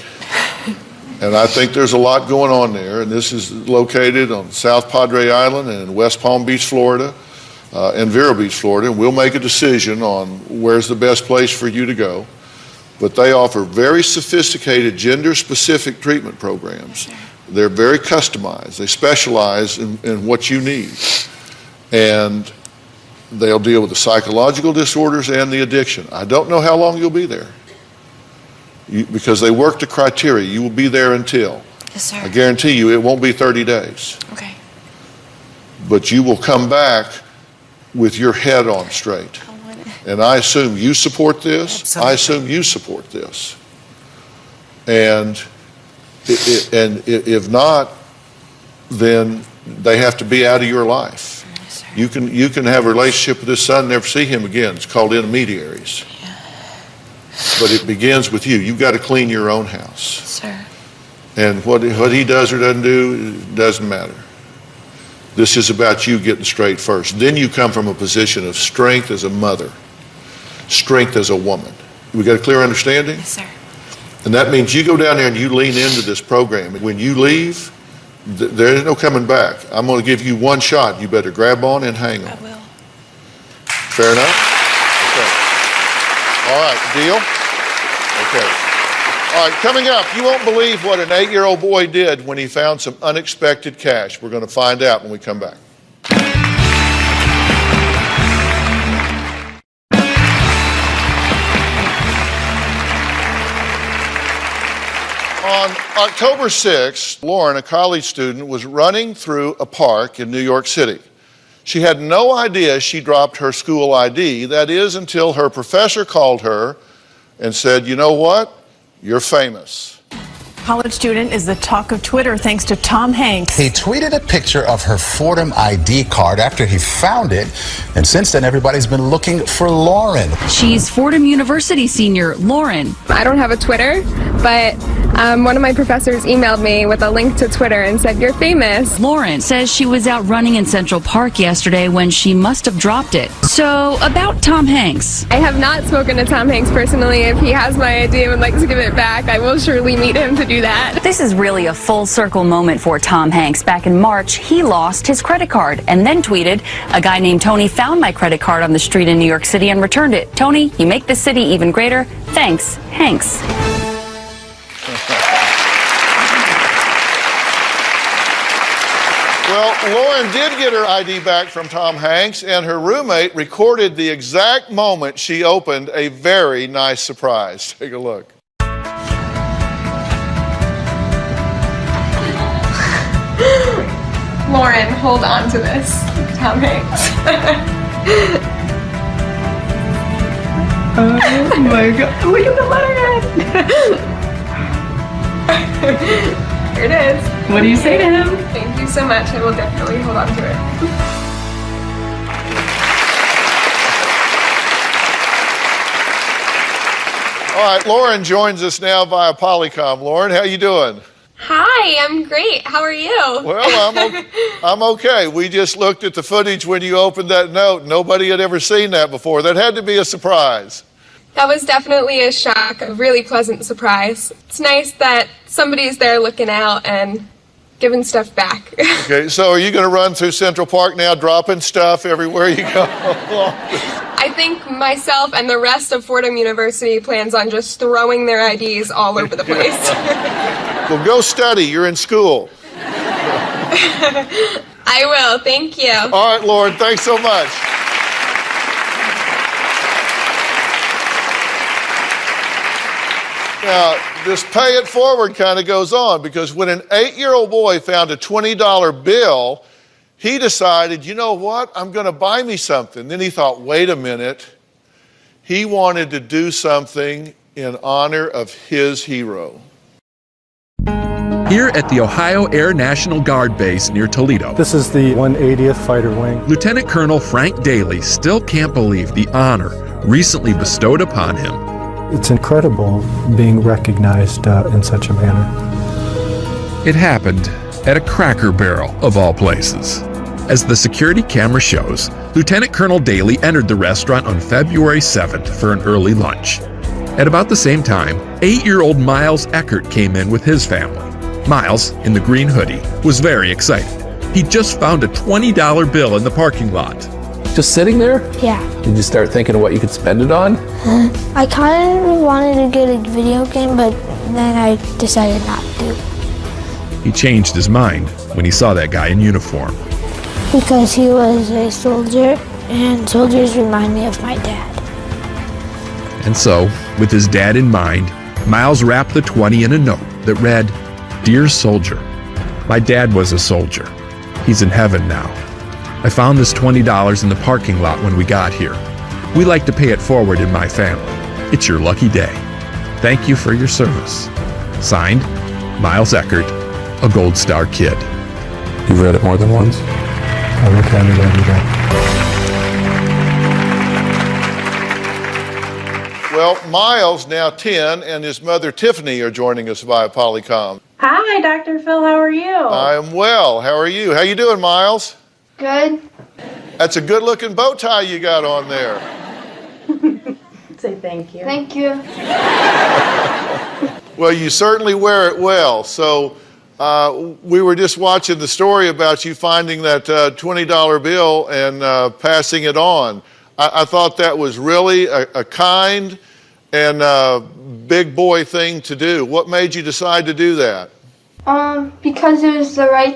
And I think there's a lot going on there. And this is located on South Padre Island and in West Palm Beach, Florida, and Vero Beach, Florida. And we'll make a decision on where's the best place for you to go. But they offer very sophisticated gender-specific treatment programs. They're very customized. They specialize in what you need. And they'll deal with the psychological disorders and the addiction. I don't know how long you'll be there. Because they work the criteria. You will be there until. Yes, sir. I guarantee you it won't be 30 days. Okay. But you will come back with your head on straight. And I assume you support this. Absolutely. I assume you support this. And if not, then they have to be out of your life. You can have a relationship with this son, never see him again. It's called intermediaries. but it begins with you. You've got to clean your own house. Sir. And what he does or doesn't do doesn't matter. This is about you getting straight first. Then you come from a position of strength as a mother, strength as a woman. We got a clear understanding? Yes, sir. And that means you go down there and you lean into this program. When you leave, there is no coming back. I'm going to give you one shot. You better grab on and hang on. I will. Fair enough? Okay. All right, deal? Okay. All right, coming up, you won't believe what an 8-year-old boy did when he found some unexpected cash. We're going to find out when we come back. On October 6th, Lauren, a college student, was running through a park in New York City. She had no idea she dropped her school ID. That is until her professor called her and said, you know what? You're famous. College student is the talk of Twitter thanks to Tom Hanks. He tweeted a picture of her Fordham ID card after he found it, and since then everybody's been looking for Lauren. She's Fordham University senior Lauren. I don't have a Twitter, but one of my professors emailed me with a link to Twitter and said, you're famous. Lauren says she was out running in Central Park yesterday when she must have dropped it. So, about Tom Hanks. I have not spoken to Tom Hanks personally. If he has my ID and would like to give it back, I will surely meet him to do that. This is really a full circle moment for Tom Hanks. Back in March, he lost his credit card and then tweeted, a guy named Tony found my credit card on the street in New York City and returned it. Tony, you make the city even greater. Thanks, Hanks. Well, Lauren did get her ID back from Tom Hanks, and her roommate recorded the exact moment she opened a very nice surprise. Take a look. Lauren, hold on to this. Tom Hanks. Oh my god. Look at the letterhead. Here it is. What do you say to him? Thank you so much. I will definitely hold on to it. All right, Lauren joins us now via Polycom. Lauren, how you doing? Hi, I'm great. How are you? Well, I'm okay. We just looked at the footage when you opened that note. Nobody had ever seen that before. That had to be a surprise. That was definitely a shock, a really pleasant surprise. It's nice that somebody's there looking out and giving stuff back. Okay, so are you going to run through Central Park now, dropping stuff everywhere you go? I think myself and the rest of Fordham University plans on just throwing their IDs all over the place. Well, go study. You're in school. I will. Thank you. All right, Lauren, thanks so much. Now, this pay it forward kind of goes on, because when an 8-year-old boy found a $20 bill, he decided, you know what, I'm going to buy me something. Then he thought, wait a minute. He wanted to do something in honor of his hero. Here at the Ohio Air National Guard Base near Toledo, This is the 180th Fighter Wing. Lieutenant Colonel Frank Daly still can't believe the honor recently bestowed upon him. It's incredible being recognized in such a manner. It happened at a Cracker Barrel, of all places. As the security camera shows, Lieutenant Colonel Daly entered the restaurant on February 7th for an early lunch. At about the same time, 8-year-old Miles Eckert came in with his family. Miles, in the green hoodie, was very excited. He just found a $20 bill in the parking lot. Just sitting there? Yeah. Did you start thinking of what you could spend it on? I kind of wanted to get a video game, but then I decided not to. He changed his mind when he saw that guy in uniform. Because he was a soldier, and soldiers remind me of my dad. And so, with his dad in mind, Miles wrapped the 20 in a note that read, "Dear soldier, my dad was a soldier. He's in heaven now. I found this $20 in the parking lot when we got here. We like to pay it forward in my family. It's your lucky day. Thank you for your service. Signed, Miles Eckert, a Gold Star kid." You've read it more than once? I look at it every day. Well, Miles, now 10, and his mother Tiffany are joining us via Polycom. Hi, Dr. Phill. How are you? I am well. How are you? How you doing, Miles? Good. That's a good-looking bow tie you got on there. Say thank you. Thank you. Well, you certainly wear it well. So we were just watching the story about you finding that $20 bill and passing it on. I thought that was really a kind and big boy thing to do. What made you decide to do that? Because it was the right